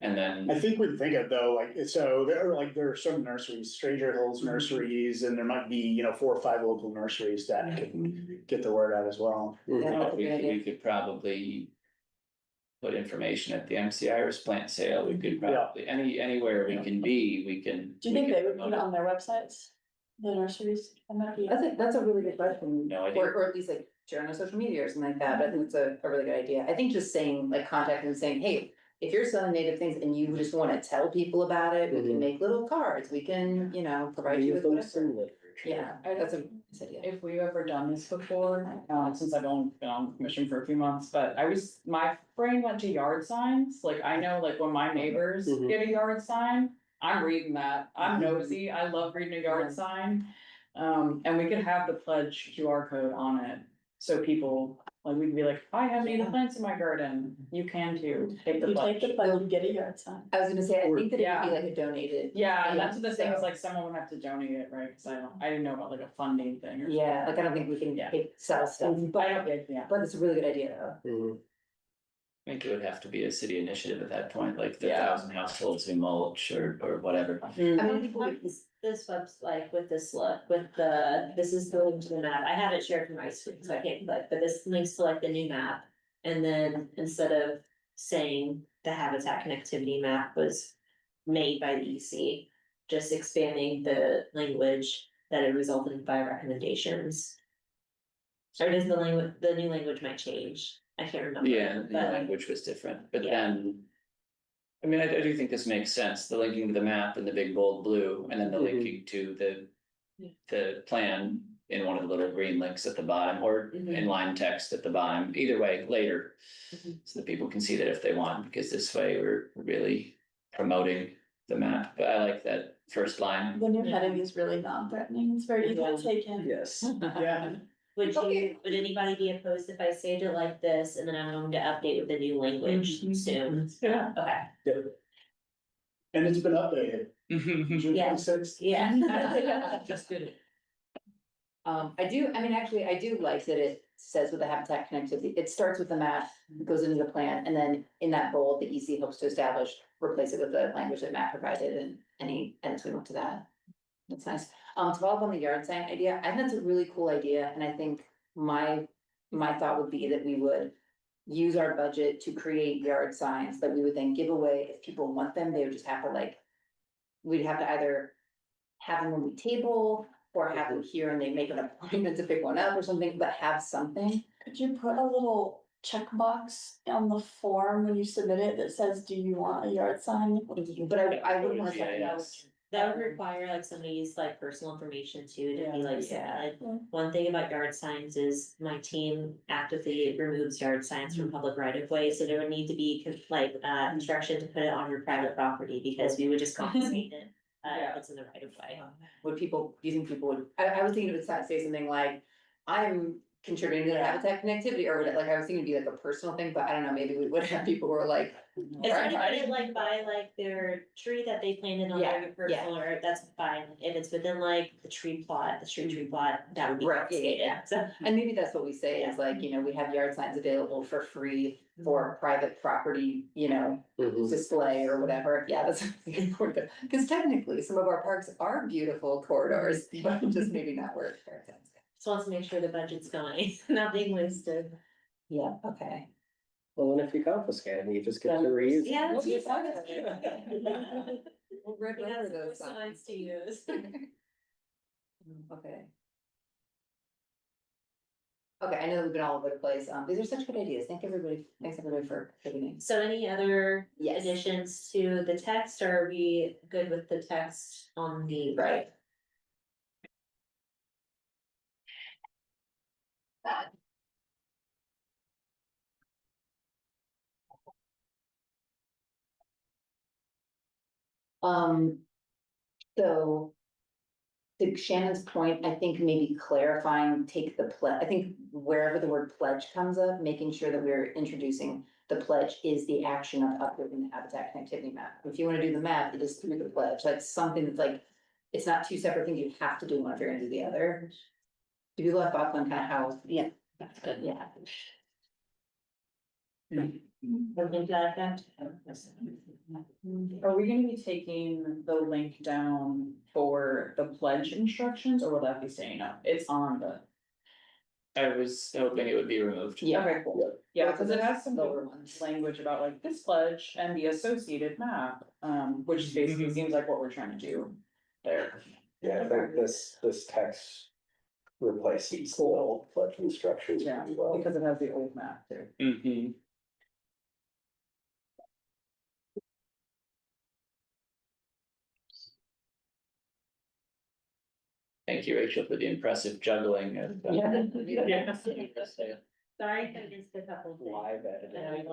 And then. I think we think of though, so there are some nurseries, Stranger Hills nurseries, and there might be, 4 or 5 local nurseries that can get the word out as well. Yeah, that's a We good idea. could probably. Put information at the MC Iris plant sale, we could probably, anywhere we can be, we can. Do you think they would put it on their websites, the nurseries? That might be- That's a really good question. No idea. Or at least like share on social media or something like that, but I think it's a really good idea. I think just saying, like contacting and saying, hey, if you're selling native things and you just wanna tell people about it, we can make little cards, we can, provide you with Use whatever. some literature. Yeah, that's a nice idea. If we've ever done this before, since I've only been on commission for a few months, but my brain went to yard signs, like I know, like when my neighbors Mhm. get a yard sign. I'm reading that, I'm nosy, I love reading a yard sign, and we could have the pledge QR code on it. So people, like, we could be like, I have native plants in my garden, you can too, take the You take the pledge. pledge, you get a yard sign. I was gonna say, I think that it would Yeah. be like a donated. Yeah, and that's Yeah, what the thing is, so- like, someone would have to donate it, right, cause I didn't know about like a funding thing or. Yeah, like I don't think we can Yeah. sell stuff, I but, don't, yeah. but it's a really good idea though. Mhm. I think it would have to be a city initiative at that point, like the Yeah. 1,000 households who mulch or whatever. I mean, people Like would- this web's like with this look, this is the link to the map, I have it shared from my screen, so I can't click, but this links to like the new map. And then instead of saying the habitat connectivity map was made by the EC, just expanding the language that it resulted by recommendations. Or does the new language might change, I can't remember. Yeah, the but- language was different, but Yeah. then. I mean, I do think this makes sense, the linking to the map in the big bold blue, and then the Mhm. linking to the plan. In one of the little green links at the bottom, or in line text at the bottom, either way, later. So that people can see that if they want, because this way we're really promoting the map, but I like that first line. The new heading is really non-threatening, it's very easy to take in. Yes. Yeah. Would Okay. would anybody be opposed if I saved it like this and then I'm going to update with the new language soon? Yeah. Okay, And it's been updated. June Yeah. 26th. yeah. Just did it. I do like that it says with the habitat connectivity, it starts with the map, goes into the plan, and then in that bold, the EC hopes to establish, replace it with the language that Matt provided and any edits we want to that. That's nice. To follow up on the yard sign idea, I think that's a really cool idea, and I think my thought would be that we would use our budget to create yard signs that we would then give away. If people want them, they would just have to we'd have to either have them when we table or have them here and they make an appointment to pick one up or something, but have something. Could you put a little checkbox on the form when you submit it that says, do you want a yard sign? But I wouldn't want to say no. Yes. That would require like somebody's like personal information too, to be like Yeah. submitted. One thing about yard signs is my team actively removes yard signs from public right of way, so there would need to be instruction to put it on your private property, because we would just confiscate it. If it's in the right of way. Do you think people would, I was thinking it would say something like, I'm contributing to the habitat connectivity, or would it, I was thinking it'd be like a personal thing, but I don't know, maybe we would have people who are like. If somebody like by like their tree that they planted on their Yeah, personal, or that's fine, if it's within like the tree plot, the street tree plot, that would be Right, confiscated, so. And maybe that's what we say is like, we have yard signs available for free for private property, Mhm. display or whatever. Yeah, that's important. Because technically, some of our parks are beautiful corridors, but just maybe not where it's fair. Just wants to make sure the budget's going, not being wasted. Yeah, okay. Well, and if you confiscate it, you just get to reuse. it. Yeah, that's. We'll We got remember some more those signs signs. to use. Okay. Okay, I know we've been all over the place. These are such good ideas. Thanks everybody for giving. So any other Yes. additions to the text, or are we good with the text on the right? So. To Shannon's point, I think maybe clarifying, take the I think wherever the word pledge comes up, making sure that we're introducing. The pledge is the action of updating the habitat connectivity map. If you wanna do the map, it is through the pledge, that's something that's like, it's not two separate things you have to do one if you're gonna do the other. Do you left off on kind of how? Yeah, that's good. Yeah. Something to that effect? Are we gonna be taking the link down for the pledge instructions, or will that be staying up? It's on the. I was hoping it would be removed. Yeah. Okay, cool. Yeah, cause it has some Lower good ones. language about like this pledge and the associated map, which basically Mhm. seems like what we're trying to do there. Yeah, I think this text replaces the old pledge instructions Yeah, pretty well. because it has the old map too. Mm-hmm. Thank you, Rachel, for the impressive juggling of. Yeah. Sorry, I missed a couple of things. Live editing.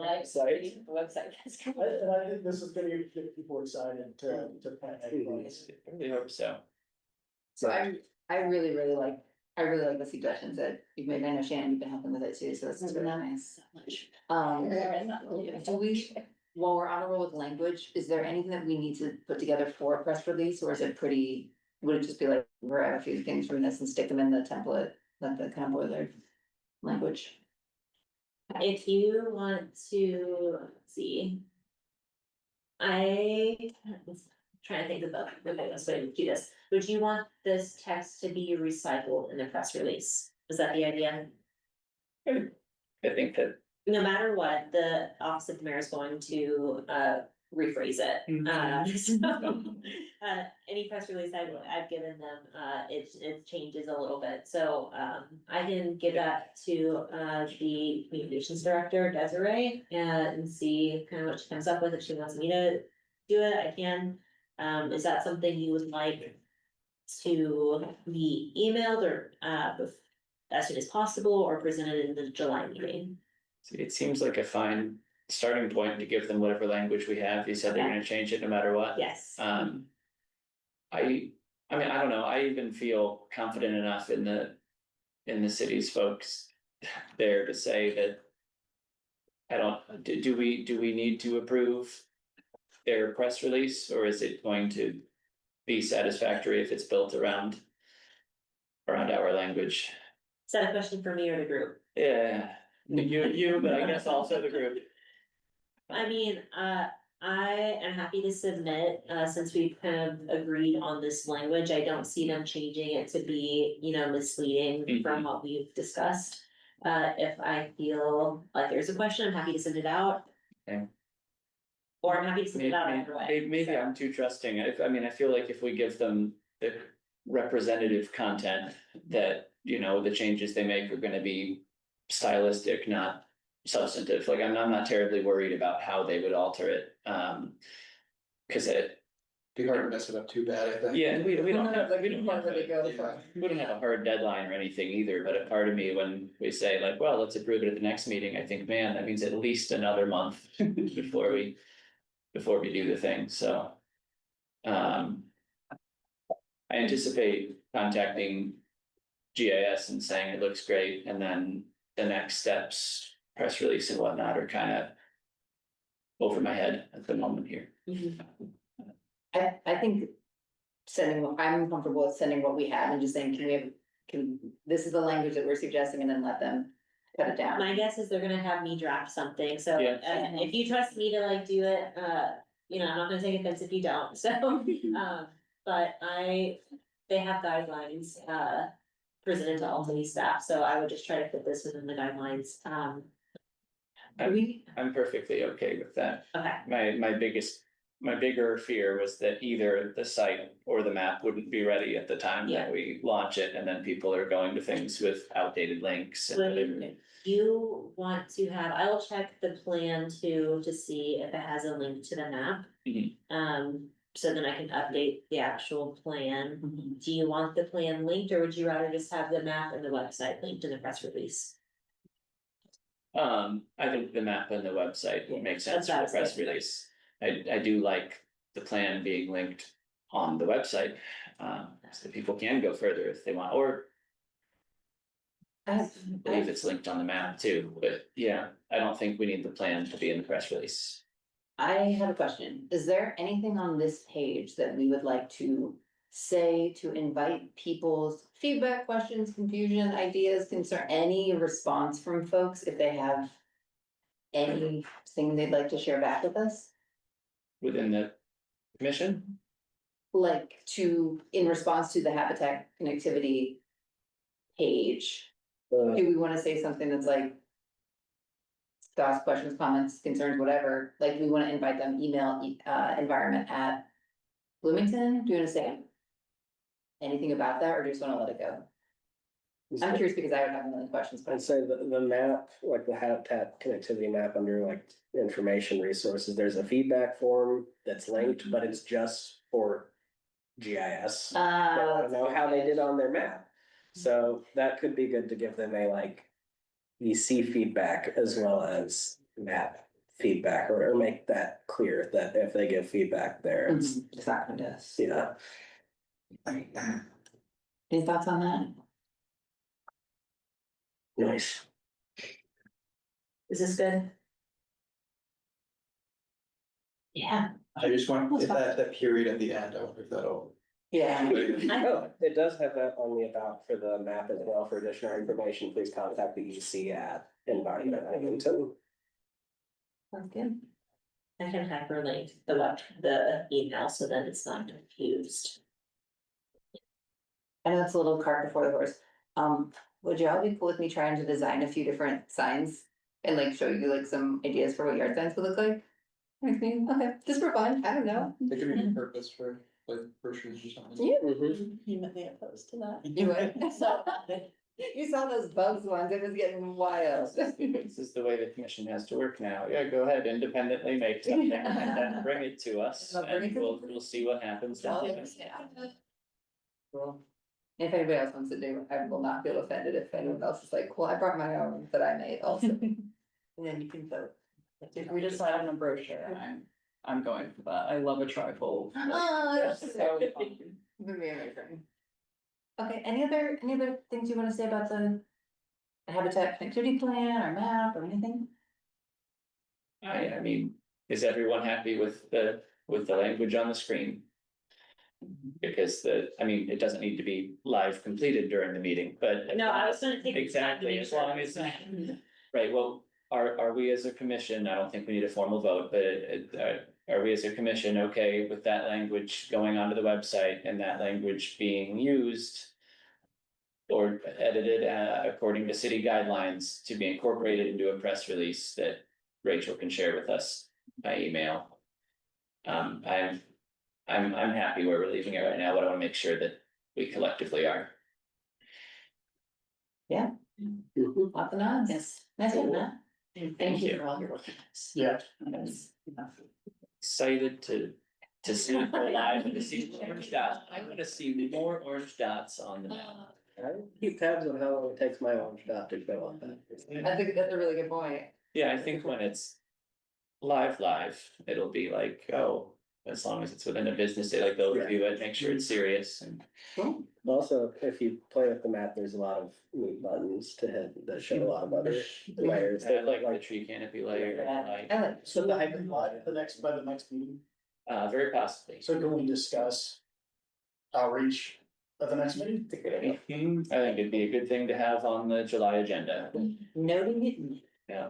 Website. And I think this is gonna get people excited to plant eggs. I really hope so. So I really like the suggestions that you've made. I know Shannon, you've been helping with it too, so this is really nice. Do we, while we're on a roll with language, is there anything that we need to put together for a press release, or is it pretty? Would it just be like, grab a few things from this and stick them in the template, like the kind of boiler language? If you want to, let's see. I was trying to think of the best way to do this. Would you want this text to be recycled in the press release? Is that the idea? I think that, No matter what, the office of the mayor is going to rephrase it. Any press release I've given them, it changes a little bit, so I can give that to the communications director, Desiree, and see kind of what she comes up with. If she wants me to do it, I can. Is that something you would like to be emailed or as soon as possible, or presented in the July meeting? it seems like a fine starting point to give them whatever language we have. You said they're gonna change it no matter what. Yes. I mean, I don't know, I even feel confident enough in the city's folks there to say that. I don't, do we need to approve their press release, or is it going to be satisfactory if it's built around our language? Is that a question for me or the group? Yeah, you, but I guess also the group. I mean, I am happy to submit, since we've kind of agreed on this language, I don't see them changing it to be, misleading from what we've discussed. If I feel like there's a question, I'm happy to send it out. Okay. Or I'm happy to send it out either way. Maybe I'm too trusting. I feel like if we give them the representative content that, the changes they make are gonna be stylistic, not substantive. Like, I'm not terribly worried about how they would alter it. Cause Be hard to mess it up too bad, I think. yeah, we don't have, we don't have, Where they go a- from. we don't have a hard deadline or anything either, but a part of me, when we say like, well, let's approve it at the next meeting, I think, man, that means at least another month before we do the thing, so. I anticipate contacting GIS and saying it looks great, and then the next steps, press release and whatnot are kind of over my head at the moment here. I think I'm comfortable with sending what we have and just saying, this is the language that we're suggesting, and then let them cut it down. My guess is they're gonna have me draft something, so Yeah. if you trust me to like do it, I'm not gonna take offense if you don't, so. But they have guidelines, presented to all city staff, so I would just try to fit this within the guidelines. I'm perfectly okay with that. Okay, My bigger fear was that either the site or the map wouldn't be ready at the time Yeah. that we launch it, and then people are going to things with outdated links. and would you want to have, I will check the plan to see if it has a link to the map. Mhm. So then I can update the actual plan. Do you want the plan linked, or would you rather just have the map and the website linked in the press release? I think the map and the website would make sense That's for the press absolutely. release. I do like the plan being linked on the website, so people can go further if they want, or I believe it's linked on the map too, but yeah, I don't think we need the plan to be in the press release. I have a question. Is there anything on this page that we would like to say to invite people's feedback, questions, confusion, ideas, concern, any response from folks if they have anything they'd like to share back with us? Within the commission, Like in response to the habitat connectivity page, Uh, do we wanna say something that's like thoughts, questions, comments, concerns, whatever, like we wanna invite them, email, environment at Bloomington, do you wanna say anything about that, or just wanna let it go? I'm curious because I would have a million questions, but I'd say the map, like the habitat connectivity map under like information resources, there's a feedback form that's linked, but it's just for GIS. They wanna know how they did on their map. So that could be good to give them a like EC feedback as well as map feedback, or make that clear that if they give feedback there, it's, It's not gonna do this. yeah. Any thoughts on that? Nice. Is this good? Yeah. I just want, if that period at the end, I wonder if that'll. Yeah. Oh, it does have that on the about for the map as well. For additional information, please contact the EC at Environment Bloomington. Sounds good. I can hyperlink the email, so then it's not confused. I know it's a little cart before the horse. Would you all be cool with me trying to design a few different signs? And like show you like some ideas for what yard signs would look like? Okay, just for fun, I don't know. It could be repurposed for like brochures or something. Yeah. Vehemently opposed to that. You would? So, You saw those bugs ones, it was getting wild. this is the way the commission has to work now. Yeah, go ahead, independently make something and then bring it to us, I'll bring it and to we'll see what happens. down the line. Cool. If anybody else wants to do, it, I will not feel offended if anyone else is like, well, I brought my own that I made also. And then you can vote. If we decide on a brochure, I'm going for that. I love a trifold. Oh, that's So so fun. fun. Would be amazing. Okay, any other things you wanna say about the habitat connectivity plan or map or anything? I mean, is everyone happy with the language on the screen? Because it doesn't need to be live completed during the meeting, but. No, I was gonna take. the time to Exactly, make as sure long it's as, right. right, well, are we as a commission, I don't think we need a formal vote, but are we as a commission okay with that language going onto the website and that language being used? Or edited according to city guidelines to be incorporated into a press release that Rachel can share with us by email. I'm happy where we're leaving it right now, but I wanna make sure that we collectively are. Lots of nods. Yes. Nice one, Matt. Thank you for all your work. on this. Yeah. Excited to see it go live and to see more orange dots. I wanna see more orange dots on the map. I keep tabs on how long it takes my orange dot to go on that. That's a really good point. Yeah, I think when it's live, it'll be like, oh, as long as it's within a business day, like they'll review it, make sure it's serious and. Cool. Also, if you play with the map, there's a lot of neat buttons to hit that show a lot of other layers. I like the tree canopy layer, I like. So the hybrid lot, by the next meeting, very possibly. so can we discuss outreach at the next meeting? I think it'd be a good thing to have on the July agenda, Noting it. yeah.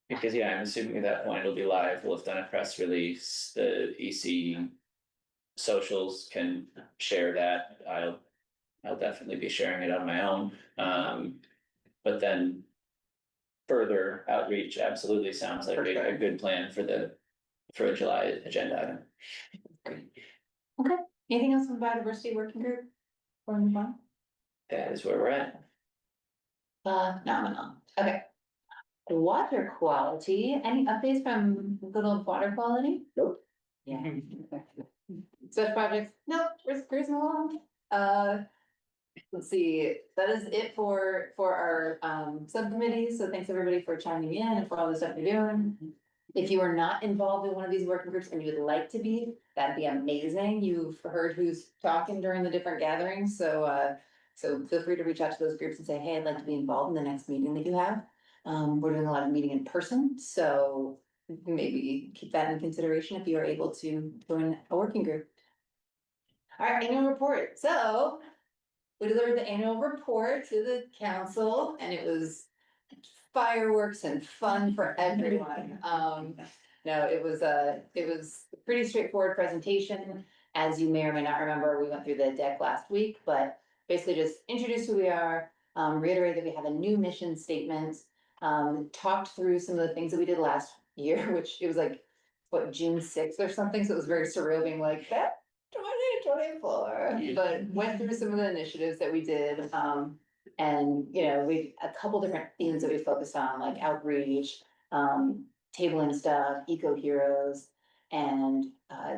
Because, yeah, I'm assuming at that point it'll be live, we'll have done a press release, the EC socials can share that, I'll definitely be sharing it on my own. but then. Further outreach absolutely sounds like a good plan for a July agenda item. Okay, anything else from the biodiversity working group? Or move on? That is where we're at. No, okay. Water quality, any updates from good old water quality? Nope. Yeah. Such projects, nope, we're cruising along. Let's see, that is it for our subcommittees, so thanks everybody for chiming in and for all the stuff you're doing. If you are not involved in one of these working groups and you would like to be, that'd be amazing. You've heard who's talking during the different gatherings, so feel free to reach out to those groups and say, hey, I'd like to be involved in the next meeting that you have. We're doing a lot of meeting in person, so maybe keep that in consideration if you are able to join a working group. All right, annual report, so we delivered the annual report to the council and it was fireworks and fun for everyone. No, it was a pretty straightforward presentation. As you may or may not remember, we went through the deck last week, but basically just introduce who we are, reiterate that we have a new mission statement, talked through some of the things that we did last year, which it was like, what, June 6th or something, so it was very surreal being like that. 2024, but went through some of the initiatives that we did, and we a couple different themes that we focused on, like outreach, tabling stuff, eco heroes, and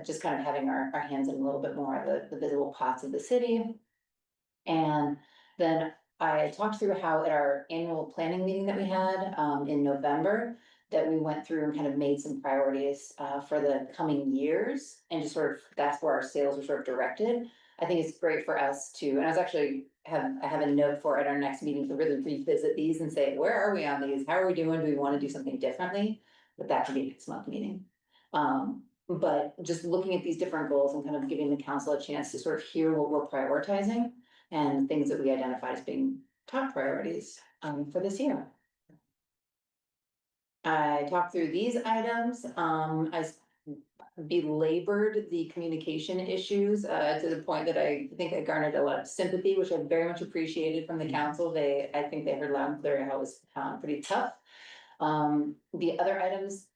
just kind of having our hands in a little bit more of the visible pots of the city. And then I talked through how at our annual planning meeting that we had in November, that we went through and kind of made some priorities for the coming years, and just sort of, that's where our sales were sort of directed. I think it's great for us to, and I was actually I have a note for at our next meeting to really revisit these and say, where are we on these? How are we doing? Do we want to do something differently? But that could be next month meeting. But just looking at these different goals and kind of giving the council a chance to sort of hear what we're prioritizing and things that we identified as being top priorities for this year. I talked through these items, I belabored the communication issues, to the point that I think I garnered a lot of sympathy, which I very much appreciated from the council. I think they heard loud and clear how it was, pretty tough. The other items,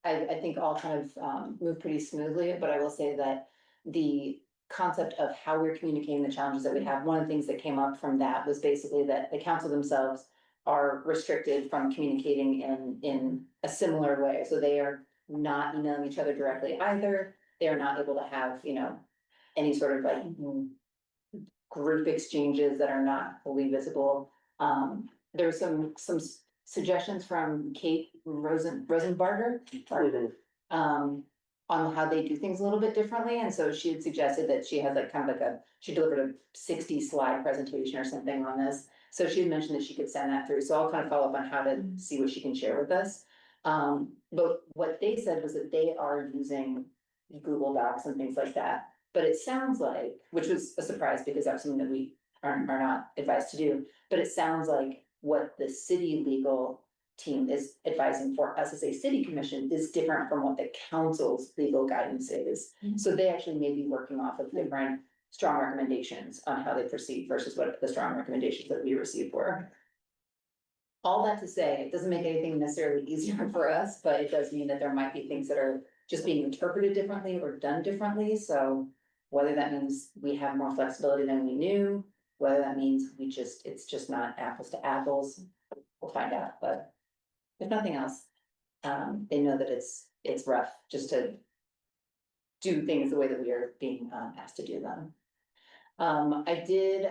I think all kind of, moved pretty smoothly, but I will say that the concept of how we're communicating the challenges that we have, one of the things that came up from that was basically that the council themselves are restricted from communicating in a similar way. So they are not emailing each other directly either. They are not able to have, any sort of like group exchanges that are not fully visible. There were some suggestions from Kate Rosenbarger, on how they do things a little bit differently. And so she had suggested that she has like kind of like she delivered a 60 slide presentation or something on this. So she had mentioned that she could send that through. So I'll kind of follow up on how to see what she can share with us. But what they said was that they are using Google Docs and things like that. But it sounds like, which was a surprise because that's something that we are not advised to do, but it sounds like what the city legal team is advising for us as a city commission is different from what the council's legal guidance is. So they actually may be working off of different strong recommendations on how they proceed versus what the strong recommendations that we received were. All that to say, it doesn't make anything necessarily easier for us, but it does mean that there might be things that are just being interpreted differently or done differently. So whether that means we have more flexibility than we knew, whether that means it's just not apples to apples, we'll find out. But if nothing else, they know that it's rough just to do things the way that we are being asked to do them. I did,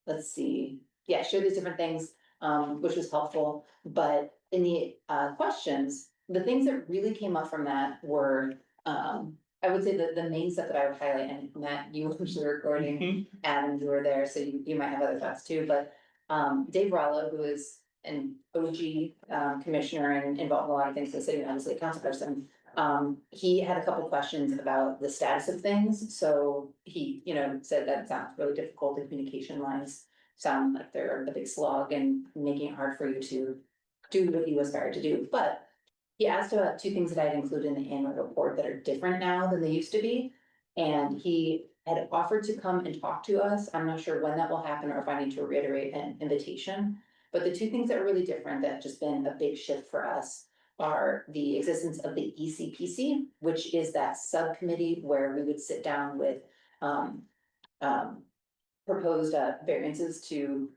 let's see, yeah, share these different things, which was helpful, but in the questions, the things that really came up from that were, I would say that the main stuff that I would highlight, and Matt, you were the recording, Adam, you were there, so you might have other thoughts too, but Dave Rollo, who is an OG commissioner and involved in a lot of things in the city, and obviously a council person, he had a couple questions about the status of things. So he, said that it sounds really difficult. The communication lines sound like they're a big slog and making it hard for you to do what you aspire to do. But he asked about two things that I had included in the annual report that are different now than they used to be. And he had offered to come and talk to us. I'm not sure when that will happen or if I need to reiterate an invitation. But the two things that are really different that have just been a big shift for us are the existence of the ECPC, which is that subcommittee where we would sit down with um, proposed variances to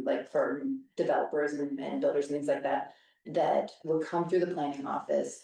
like for developers and builders and things like that, that would come through the planning office.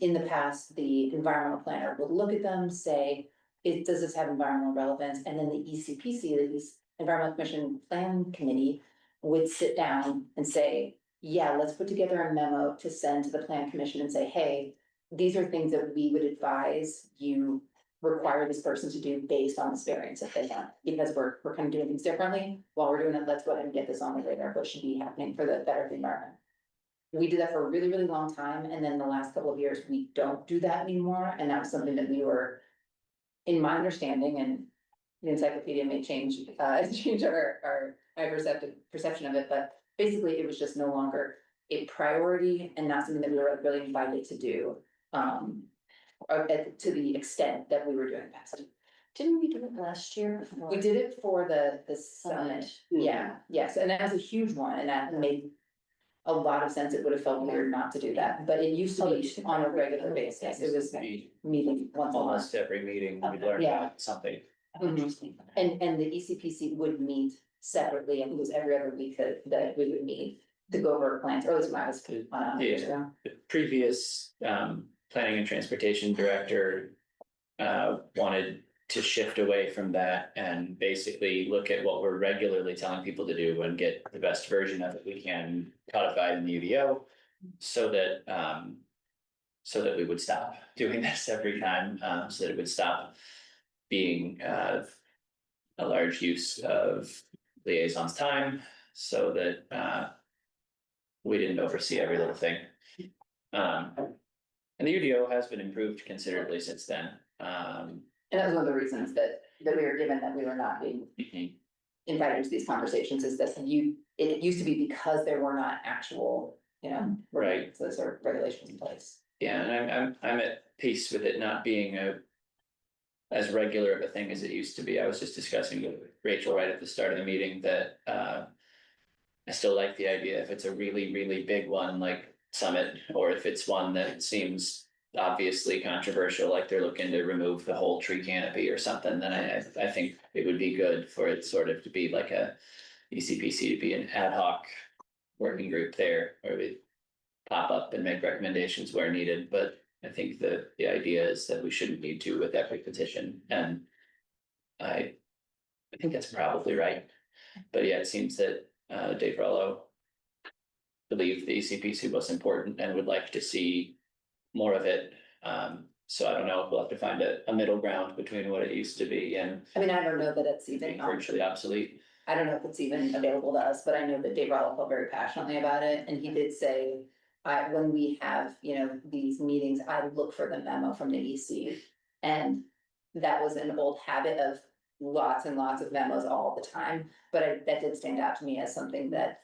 In the past, the environmental planner would look at them, say, does this have environmental relevance? And then the ECPC, the Environmental Commission Plan Committee, would sit down and say, yeah, let's put together a memo to send to the Plan Commission and say, hey, these are things that we would advise you require this person to do based on this variance that they have, because we're kind of doing things differently. While we're doing it, let's go ahead and get this on the radar, what should be happening for the better of the environment. We did that for a really, really long time, and then the last couple of years, we don't do that anymore, and that was something that we were, in my understanding, and the encyclopedia may change, change my perception of it, but basically, it was just no longer a priority and not something that we were really invited to do. To the extent that we were doing past. Didn't we do it last year? We did it for the summit, yeah, yes, and that was a huge one, and that made a lot of sense. It would have felt weird not to do that, but it used to be on a regular basis. It was We- meeting once a month. Almost every meeting, we learn Yeah. about something. Mhm. And the ECPC would meet separately, and it was every other week that we would meet to go over plans, or at least when I was years ago. The previous planning and transportation director wanted to shift away from that and basically look at what we're regularly telling people to do and get the best version of it we can codified in the UDO, so that we would stop doing this every time, so that it would stop being a large use of liaison's time, so that we didn't oversee every little thing. And the UDO has been improved considerably since then. And that was one of the reasons that we were given that we were not being invited to these conversations, is that it used to be because there were not actual, Right. those are regulations in place. Yeah, and I'm at peace with it not being as regular of a thing as it used to be. I was just discussing with Rachel right at the start of the meeting that I still like the idea if it's a really, really big one like Summit, or if it's one that seems obviously controversial, like they're looking to remove the whole tree canopy or something, then I think it would be good for it sort of to be like a ECPC, to be an ad hoc working group there, where we pop up and make recommendations where needed. But I think the idea is that we shouldn't need to with every petition, and I think that's probably right. But yeah, it seems that Dave Rollo believed the ECPC was important and would like to see more of it. So I don't know if we'll have to find a middle ground between what it used to be and I mean, I don't know that it's even. being virtually obsolete. I don't know if it's even available to us, but I know that Dave Rollo felt very passionately about it, and he did say, when we have, these meetings, I look for the memo from the EC. And that was an old habit of lots and lots of memos all the time, but that did stand out to me as something that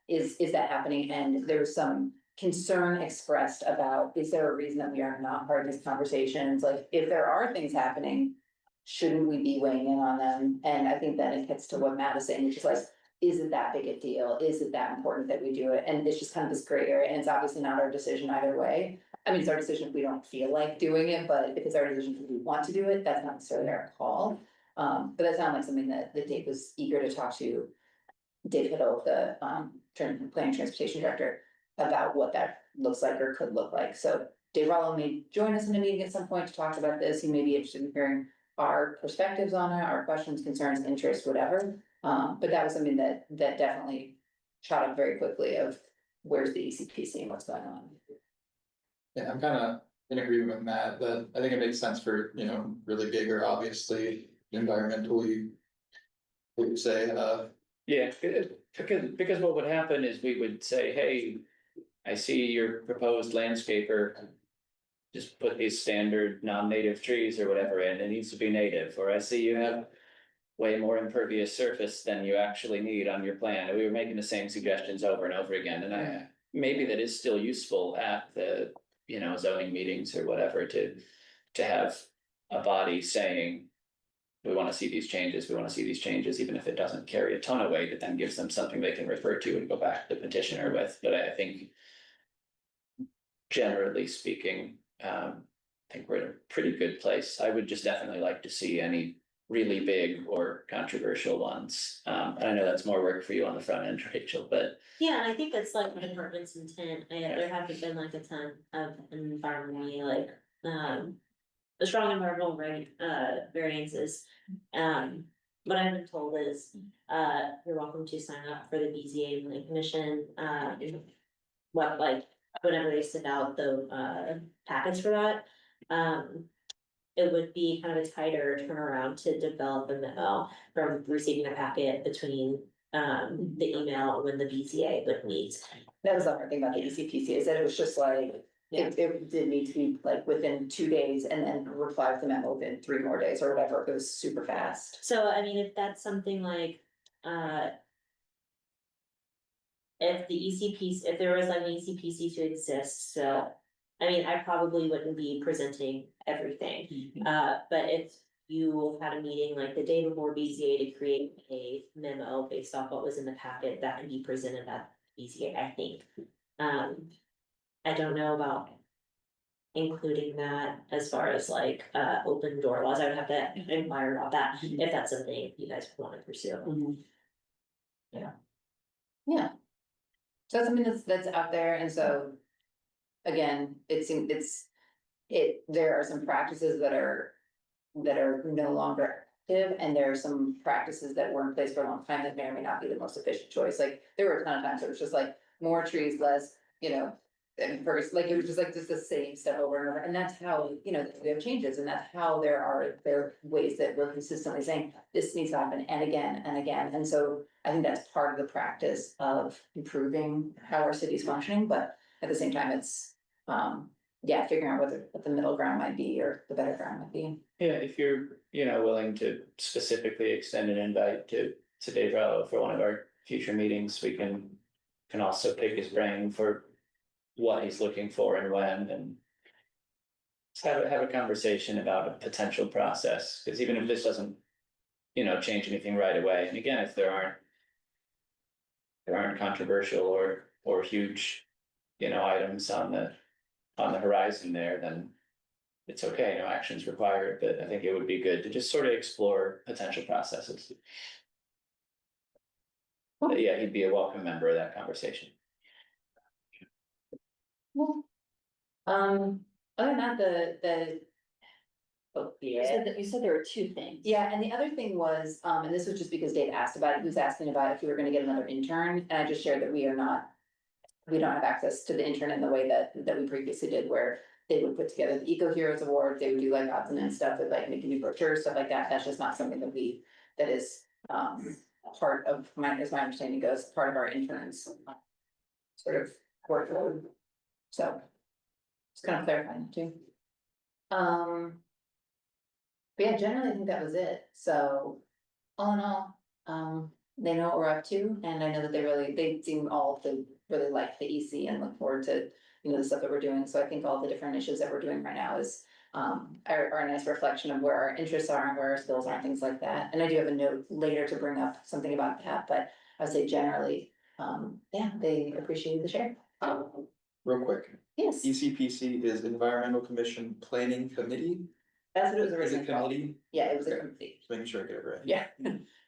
is that happening, and there was some concern expressed about, is there a reason that we are not part of these conversations? Like, if there are things happening, shouldn't we be weighing in on them? And I think that it gets to what Matt is saying, which is like, is it that big a deal? Is it that important that we do it? And it's just kind of this gray area, and it's obviously not our decision either way. I mean, it's our decision if we don't feel like doing it, but if it's our decision if we want to do it, that's not necessarily our call. But that sounded like something that Dave was eager to talk to Dave Hiddle, the planning and transportation director, about what that looks like or could look like. So Dave Rollo may join us in a meeting at some point to talk about this. He may be interested in hearing our perspectives on it, our questions, concerns, interests, whatever. But that was something that definitely shot up very quickly of where's the ECPC and what's going on. Yeah, I'm kind of in agreement with Matt, that I think it makes sense for, really big or obviously environmentally. What you say, Yeah, because what would happen is we would say, hey, I see your proposed landscaper. Just put these standard non-native trees or whatever in, it needs to be native, or I see you have way more impervious surface than you actually need on your plan. And we were making the same suggestions over and over again, and maybe that is still useful at the, zoning meetings or whatever, to have a body saying, we wanna see these changes, we wanna see these changes, even if it doesn't carry a ton of weight, it then gives them something they can refer to and go back to the petitioner with, but I think. Generally speaking, I think we're in a pretty good place. I would just definitely like to see any really big or controversial ones. And I know that's more work for you on the front end, Rachel, but Yeah, and I think that's like the department's intent, there haven't been like a ton of environmentally like, the strong environmental variances. What I've been told is, you're welcome to sign up for the BZA Land Commission, what like, whenever they send out the packets for that. It would be kind of a tighter turnaround to develop a memo from receiving a packet between the email when the BZA would meet. That was the hard thing about the ECPC, is that it was just like, it did need to be like within 2 days and then reply with the memo within 3 more days or whatever, it was super fast. So I mean, if that's something like, if the ECPC, if there was like an ECPC to exist, so. I mean, I probably wouldn't be presenting everything, but if you had a meeting like the day before BZA to create a memo based off what was in the packet, that could be presented at BZA, I think. I don't know about including that as far as like, open door laws, I would have to inquire about that, if that's something you guys want to pursue. Yeah. So that's something that's out there, and so. Again, there are some practices that are no longer active, and there are some practices that were in place for a long time that may or may not be the most efficient choice, like, there were a ton of times where it was just like, more trees, less, and first, like, it was just like, just the same stuff over and over, and that's how, we have changes, and that's how there are ways that we're consistently saying, this needs to happen, and again, and so I think that's part of the practice of improving how our city's functioning, but at the same time, it's, figuring out what the middle ground might be, or the better ground might be. yeah, if you're, willing to specifically extend an invite to Dave Rello for one of our future meetings, we can also pick his brain for what he's looking for and when, and just have a conversation about a potential process, because even if this doesn't, change anything right away, and again, if there aren't controversial or huge, items on the horizon there, then it's okay, no action's required, but I think it would be good to just sort of explore potential processes. But yeah, he'd be a welcome member of that conversation. Other than that, oh, yeah. You said there were 2 things. Yeah, and the other thing was, and this was just because Dave asked about it, he was asking about if we were gonna get another intern, and I just shared that we don't have access to the intern in the way that we previously did, where they would put together the Eco Heroes Award, they would do like odds and ends stuff with like making new brochures, stuff like that, that's just not something that is, part of as my understanding goes, part of our interns. Sort of workload, so. Just kind of clarifying too. But yeah, generally I think that was it, so, all in all, they know what we're up to, and I know that they seem all to really like the EC and look forward to, the stuff that we're doing, so I think all the different initiatives that we're doing right now is. Are a nice reflection of where our interests are and where our skills are and things like that, and I do have a note later to bring up something about that, but I would say generally, they appreciate the share. Real quick, Yes, ECPC is Environmental Commission Planning Committee, that's what it was is originally it called. committee? Yeah, it was a Okay. committee. Just making sure I get it right. Yeah,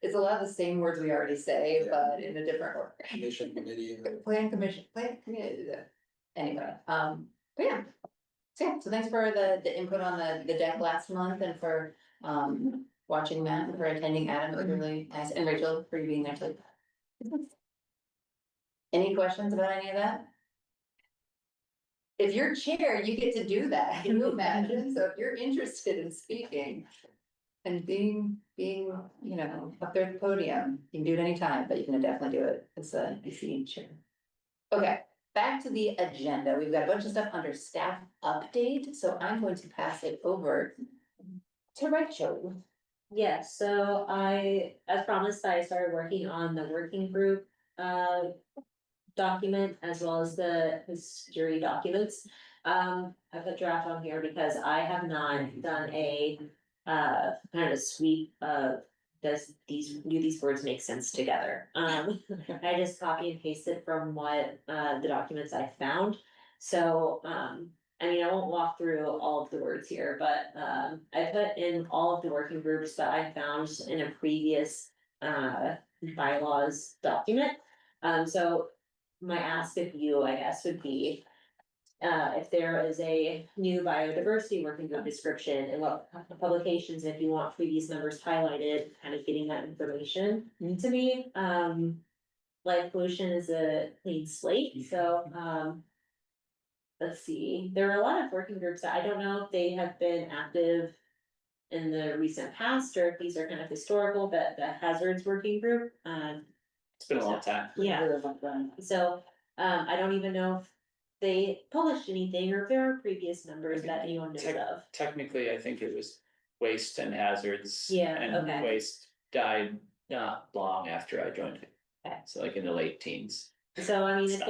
it's a lot of the same words we already say, but in a different order. Commission committee. Plan commission, plan community, anyway, but yeah. So thanks for the input on the deck last month, and for, watching that, and for attending, Adam, it was really nice, and Rachel for you being there too. Any questions about any of that? If you're chair, you get to do that, can you imagine? So if you're interested in speaking. And being, up there at the podium, you can do it anytime, but you can definitely do it as a EC chair. Okay, back to the agenda, we've got a bunch of stuff under staff update, so I'm going to pass it over to Rachel. Yeah, so as promised, I started working on the working group, document as well as the history documents. I put draft on here because I have not done a kind of a sweep of, do these words make sense together? I just copy and pasted from what, the documents I found. So, I mean, I won't walk through all of the words here, but, I put in all of the working groups that I found in a previous, bylaws document. So my ask of you, I guess, would be, if there is a new biodiversity working group description and what publications, if you want previous numbers highlighted, kind of getting that information to me. Light pollution is a clean slate, so, let's see, there are a lot of working groups that I don't know if they have been active in the recent past, or if these are kind of historical, but the hazards working group, It's been a long time. yeah. So, I don't even know if they published anything, or if there are previous numbers that anyone knows of. Technically, I think it was waste and hazards. Yeah, And okay. waste died not long after I joined. Okay. So like in the late teens. So I mean, if Stop.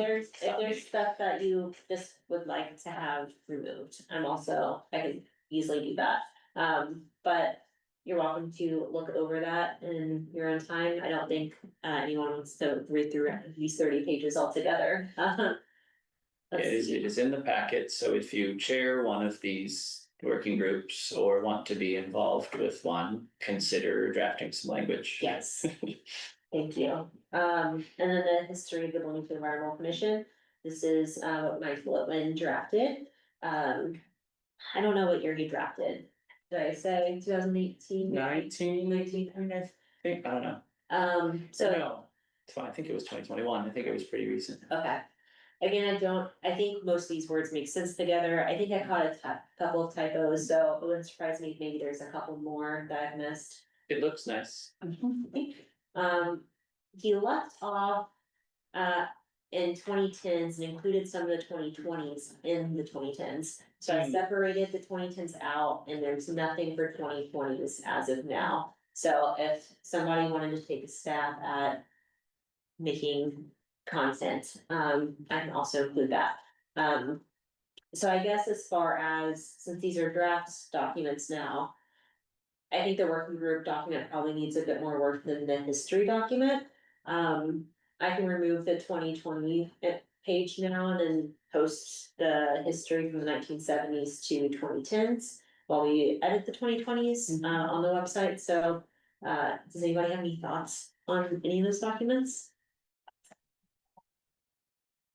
there's stuff that you just would like to have removed, I can easily do that. But you're welcome to look over that in your own time. I don't think anyone wants to read through these 30 pages altogether. Let's It see. is in the packet, so if you chair one of these working groups or want to be involved with one, consider drafting some language. Yes. Thank you. And then the history of the Bloomington Environmental Commission. This is what Mike Whitman drafted. I don't know what year he drafted. Did I say 2018? 19, I think, I don't know. So, No, I think it was 2021, I think it was pretty recent. okay. Again, I think most of these words make sense together. I think I caught a couple of typos, so it wouldn't surprise me if maybe there's a couple more that I've missed. It looks nice. He left off, in 2010s and included some of the 2020s in the 2010s. So I separated the 2010s out, and there's nothing for 2020s as of now. So if somebody wanted to take a stab at making content, I can also include that. So I guess as far as, since these are draft documents now, I think the working group document probably needs a bit more work than the history document. I can remove the 2020 page now and then post the history from the 1970s to 2010s while we edit the 2020s on the website. So, does anybody have any thoughts on any of those documents?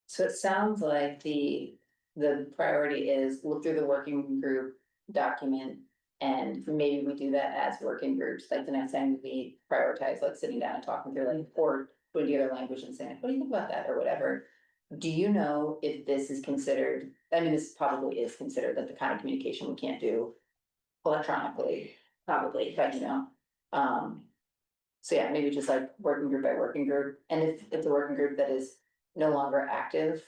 So it sounds like the priority is look through the working group document. And maybe we do that as working groups, like the next time we prioritize, like sitting down and talking through, like, or putting together language and saying, what do you think about that, or whatever. Do you know if this is considered, I mean, this probably is considered that the kind of communication we can't do electronically, probably, but you know. So yeah, maybe just like working group by working group, and if it's a working group that is no longer active,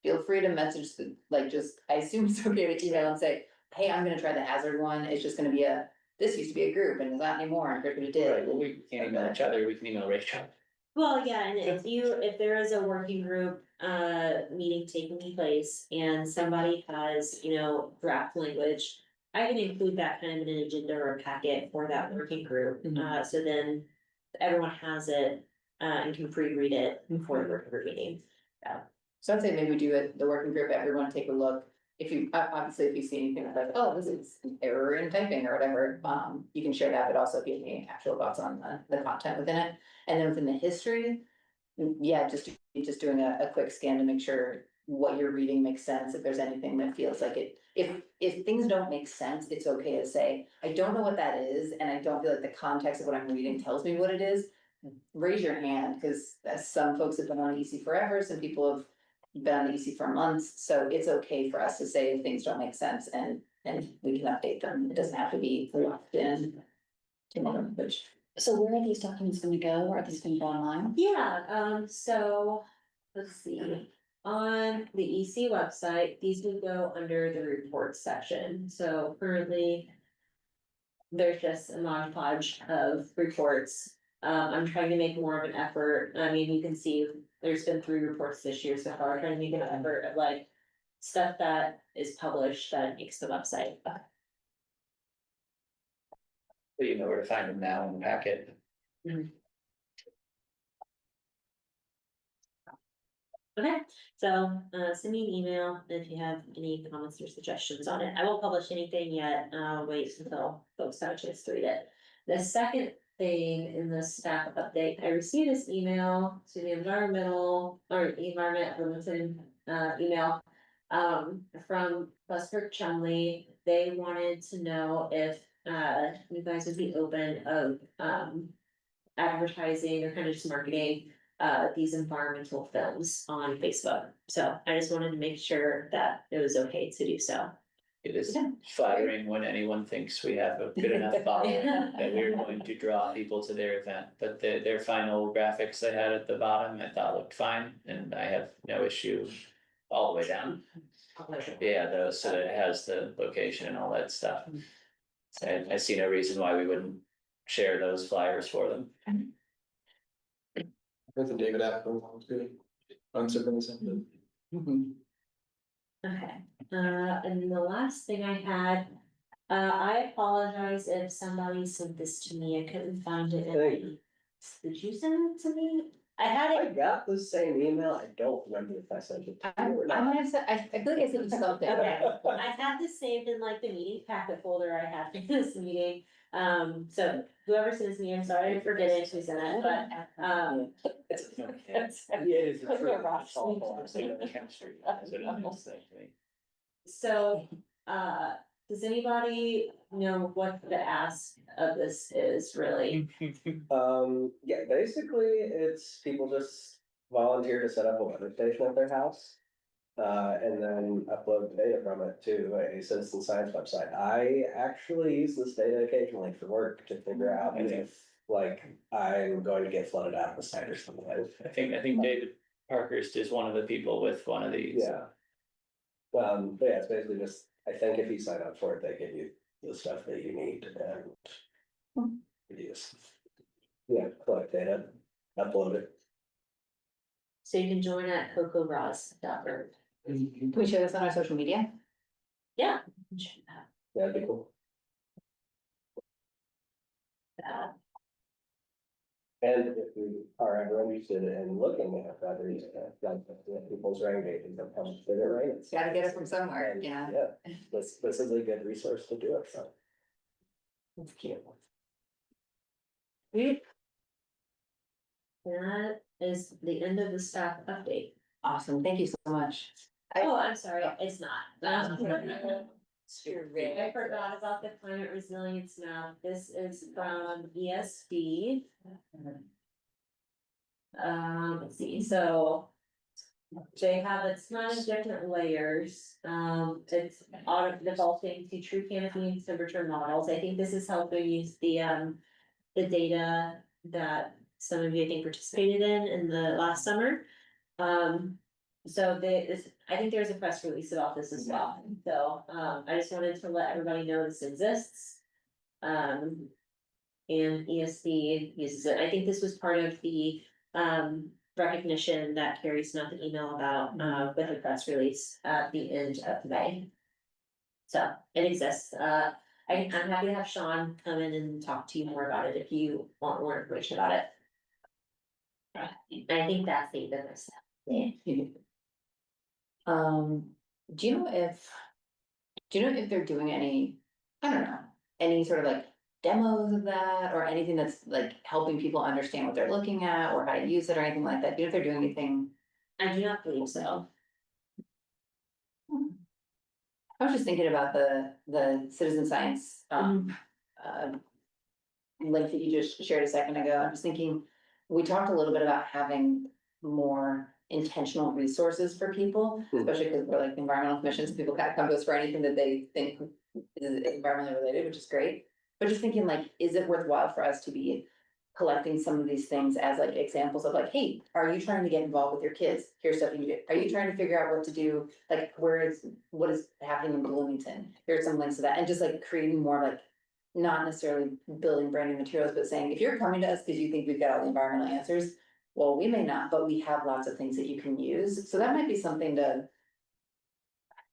feel free to message the, like, just, I assume it's okay to email and say, hey, I'm gonna try the hazard one, it's just gonna be this used to be a group and it's not anymore, and here's what it did. Right, well, we can't email each other, we can email Rachel. Well, yeah, and if there is a working group, meeting taking place and somebody has, draft language. I can include that kind of in an agenda or a packet for that working group, so then everyone has it, and can pre-read it before the working group meeting. So I'd say maybe do it, the working group, everyone take a look. If you, obviously, if you see anything that's like, oh, this is an error in typing or whatever, you can share that, but also give me actual thoughts on the content within it. And then within the history, yeah, just doing a quick scan to make sure what you're reading makes sense. If there's anything that feels like it, if things don't make sense, it's okay to say, I don't know what that is, and I don't feel like the context of what I'm reading tells me what it is. Raise your hand, because some folks have been on EC forever, some people have been on the EC for months, so it's okay for us to say if things don't make sense, and we can update them. It doesn't have to be locked in. Language. So where are these documents gonna go? Are these gonna go online? Yeah, so, let's see, on the EC website, these would go under the reports section, so currently. There's just a montage of reports. I'm trying to make more of an effort. I mean, you can see there's been 3 reports this year so far. I'm trying to make an effort of like stuff that is published that makes the website. But you know where to find them now in the packet. Okay, so, send me an email if you have any comments or suggestions on it. I won't publish anything yet, wait until folks have a chance to read it. The second thing in the staff update, I received this email to the environment Bloomington, email. From Busker Chumley, they wanted to know if, you guys would be open of, advertising or kind of just marketing these environmental films on Facebook. So I just wanted to make sure that it was okay to do so. It is flattering when anyone thinks we have a good enough following that we're going to draw people to their event, but their final graphics they had at the bottom, I thought looked fine, and I have no issue all the way down. Yeah, those, so that it has the location and all that stuff. So I see no reason why we wouldn't share those flyers for them. With the David app, was good. Unsupervised. Okay, and the last thing I had, I apologize if somebody sent this to me, I couldn't find it. Did you send it to me? I had I it, got the same email, I don't remember if I sent it to I you or I not. might have said, I feel like I said something. okay, I had this saved in like the meeting packet folder I had for this meeting. So whoever sent this to me, I'm sorry for forgetting who sent it, but, It's Yeah, it is a true. so, does anybody know what the ask of this is really? Yeah, basically, it's people just volunteer to set up a weather station at their house. And then upload the data from it to a citizen science website. I actually use this data occasionally for work to figure out if, like, I'm going to get flooded out of the site or something. I think David Parkhurst is one of the people with one of these. Yeah. But yeah, it's basically just, I think if you sign up for it, they give you the stuff that you need and. Use. Yeah, collect data, upload it. So you can join at cocobras.org. Can we share this on our social media? Yeah. That'd be cool. And if we are ever interested in looking at batteries, like people's rain gauges, that comes with it, right? It's- Gotta get it from somewhere, yeah. Yeah, this is a good resource to do it from. That's cute. That is the end of the staff update. Awesome, thank you so much. Oh, I'm sorry, it's not. Um, I forgot about the climate resilience map. This is from ESD. Let's see, so. They have a ton of different layers, it's auto defaulting to true canopy and temperature models. I think this is helping use the data that some of you, I think, participated in the last summer. So I think there's a press release about this as well, so, I just wanted to let everybody know this exists. And ESD uses it, I think this was part of the, recognition that Carrie sent an email about, with the press release at the end of May. So it exists, I'm happy to have Sean come in and talk to you more about it if you want more information about it. I think that's the end of this. Do you know if they're doing any, I don't know, any sort of like demos of that or anything that's like helping people understand what they're looking at or how to use it or anything like that? Do you know if they're doing anything? I do not believe so. I was just thinking about the citizen science, link that you just shared a second ago. I'm just thinking, we talked a little bit about having more intentional resources for people, especially because we're like environmental commissions, people kind of come to us for anything that they think is environmentally related, which is great. But just thinking like, is it worthwhile for us to be collecting some of these things as like examples of like, hey, are you trying to get involved with your kids? Here's stuff you can do. Are you trying to figure out what to do? Like, what is happening in Bloomington? Here's some links to that, and just like creating more like, not necessarily building brand new materials, but saying, if you're coming to us because you think we've got all the environmental answers, well, we may not, but we have lots of things that you can use. So that might be something to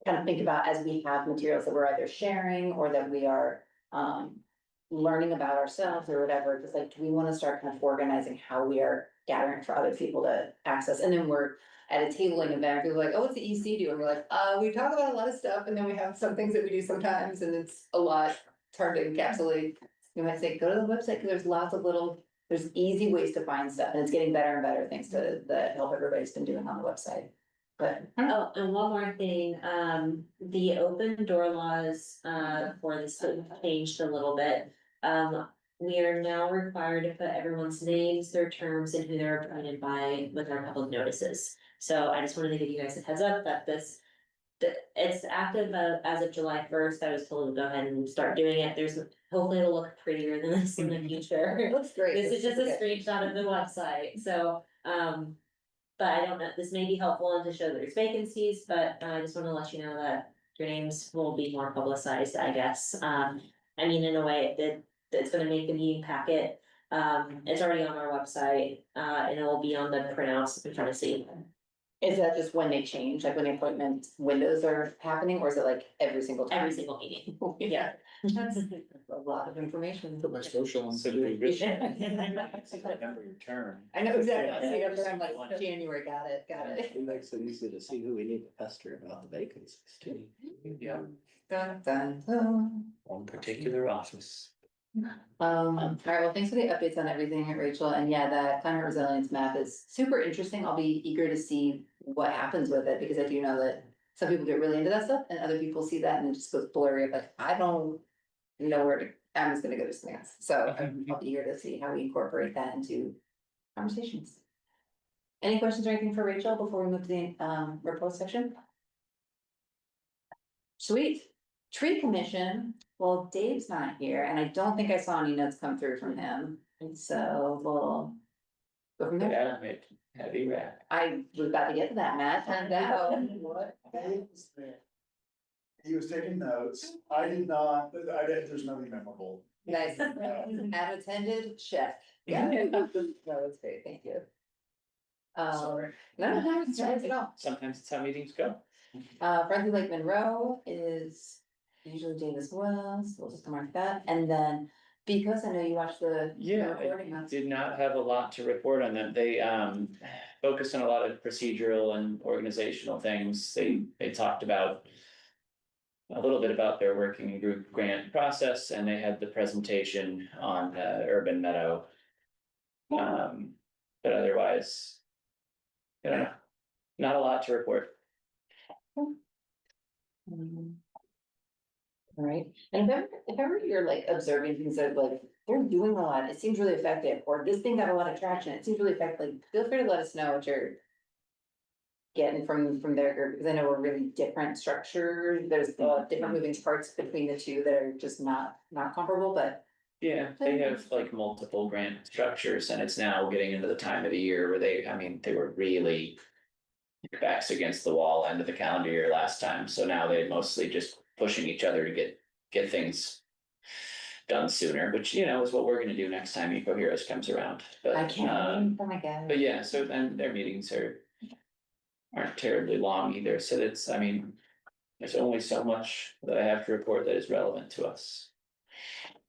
kind of think about as we have materials that we're either sharing or that we are learning about ourselves or whatever, just like, do we wanna start kind of organizing how we are gathering for other people to access, and then we're at a tabling event, people are like, oh, what's the EC do? And we're like, we talk about a lot of stuff, and then we have some things that we do sometimes, and it's a lot, it's hard to encapsulate. You might say, go to the website, cause there's lots of there's easy ways to find stuff, and it's getting better and better, thanks to the help everybody's been doing on the website. But, Oh, and one more thing, the open door laws, for the city changed a little bit. We are now required to put everyone's names, their terms, and who they're appointed by with our public notices. So I just wanted to give you guys a heads up that it's active as of July 1st. I was told to go ahead and start doing it. Hopefully it'll look prettier than this in the future. it looks great. This is just a screenshot of the website, so, but I don't know, this may be helpful to show there's vacancies, but I just wanna let you know that your names will be more publicized, I guess. I mean, in a way, that's gonna make the meeting packet, it's already on our website, and it will be on the printouts, I'm trying to see. Is that just when they change, like when the appointment windows are happening, or is it like every single time? Every single meeting, yeah. That's a lot of information. Put my social on. So do we really Yeah. remember your term? I know, exactly, I'm like, January, got it. It makes it easy to see who we need to pester about the vacancies too. Yeah, Dun, dun, dun. one particular office. Alright, well, thanks for the updates on everything, Rachel, and yeah, that climate resilience map is super interesting, I'll be eager to see what happens with it, because I do know that some people get really into that stuff, and other people see that and it just goes blurry, of like, I don't know where to, I'm just gonna go to something else, so I'll be eager to see how we incorporate that into conversations. Any questions or anything for Rachel before we move to the report section? Sweet. Tree commission, well, Dave's not here, and I don't think I saw any notes come through from him, and so we'll go from there. Yeah, heavy rat. I was about to get to that, Matt, and now, What? He was taking notes, I did not, there's nothing memorable. nice, have attended, check. Yeah, that was great, thank you. Sorry. No, it's not at all. Sometimes it's how meetings go. Friendly Lake Monroe is usually Dave as well, so we'll just mark that, and then, because I know you watched the. Yeah, recording, I that's- did not have a lot to report on them. They focus on a lot of procedural and organizational things. They talked about a little bit about their working group grant process, and they had the presentation on Urban Meadow. But otherwise, you know, not a lot to report. Alright, and if ever you're like observing things that like, they're doing a lot, it seems really effective, or this thing got a lot of traction, it seems really effective, like, feel free to let us know what you're. Getting from their group, because I know we're really different structures, there's a lot of different moving parts between the two that are just not comparable, but. Yeah, they have like multiple grant structures, and it's now getting into the time of the year where they were really. Backs against the wall end of the calendar year last time, so now they're mostly just pushing each other to get things. Done sooner, which is what we're gonna do next time Eco Heroes comes around, but. I can't, oh my god. But yeah, so then their meetings aren't terribly long either, so that's, I mean. There's only so much that I have to report that is relevant to us.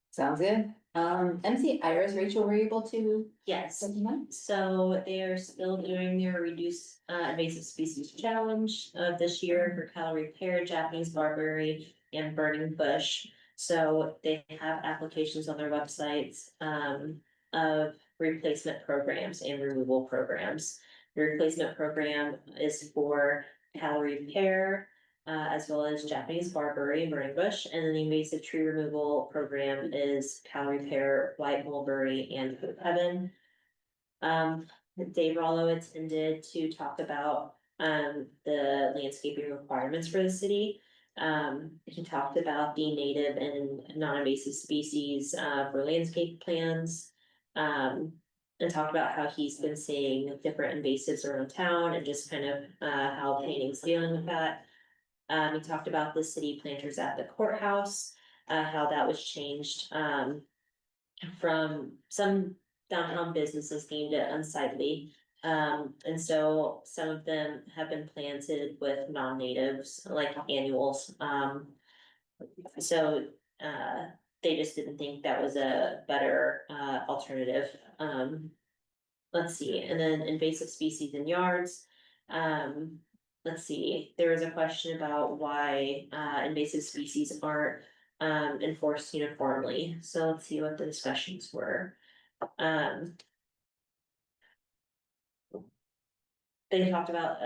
Sounds good, MC Iris, Rachel, were you able to? Yes, Send them out? so they are still doing their reduce invasive species challenge this year for calorie pear, Japanese barberry, and burning bush. So they have applications on their websites of replacement programs and removal programs. The replacement program is for calorie pear, as well as Japanese barberry and burning bush, and then the invasive tree removal program is calorie pear, white mulberry, and hoop heaven. Dave Rollo attended to talk about the landscaping requirements for the city. He talked about the native and non-invasive species for landscape plans. And talked about how he's been seeing different invasives around town and just kind of how planning's dealing with that. We talked about the city planters at the courthouse, how that was changed, from some downtown businesses deemed it unsightly. And so some of them have been planted with non-natives, like annuals. So, they just didn't think that was a better alternative. Let's see, and then invasive species in yards. Let's see, there was a question about why invasive species aren't enforced uniformly, so let's see what the discussions were. They talked about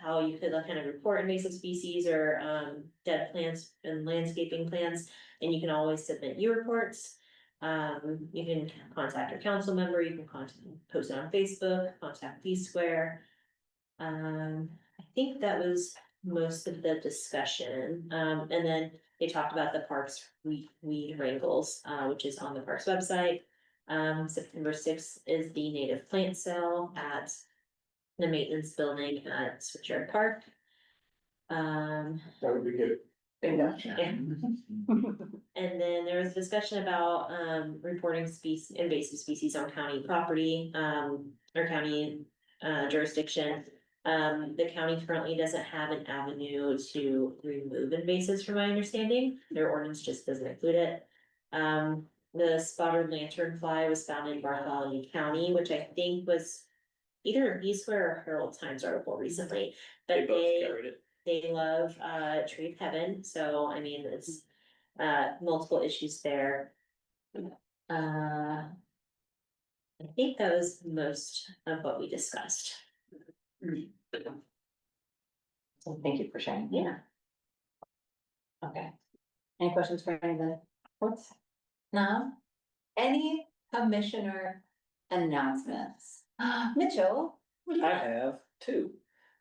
how you could like kind of report invasive species or dead plants and landscaping plants, and you can always submit your reports. You can contact your council member, you can post it on Facebook, contact B Square. I think that was most of the discussion, and then they talked about the parks weed wrangles, which is on the parks website. September 6th is the native plant sale at the maintenance building at Switchyard Park. That would be good. Yeah. And then there was a discussion about reporting invasive species on county property, or county jurisdiction. The county currently doesn't have an avenue to remove invasives from my understanding, their ordinance just doesn't include it. The spotted lanternfly was found in Bartholomew County, which I think was either a B Square or Herald Times article recently, They but both they covered it. love tree of heaven, so I mean, it's multiple issues there. I think that was most of what we discussed. So thank you for sharing. Yeah. Okay. Any questions for any of the reports? No? Any commissioner announcements? Mitchell? what do you I got? have two.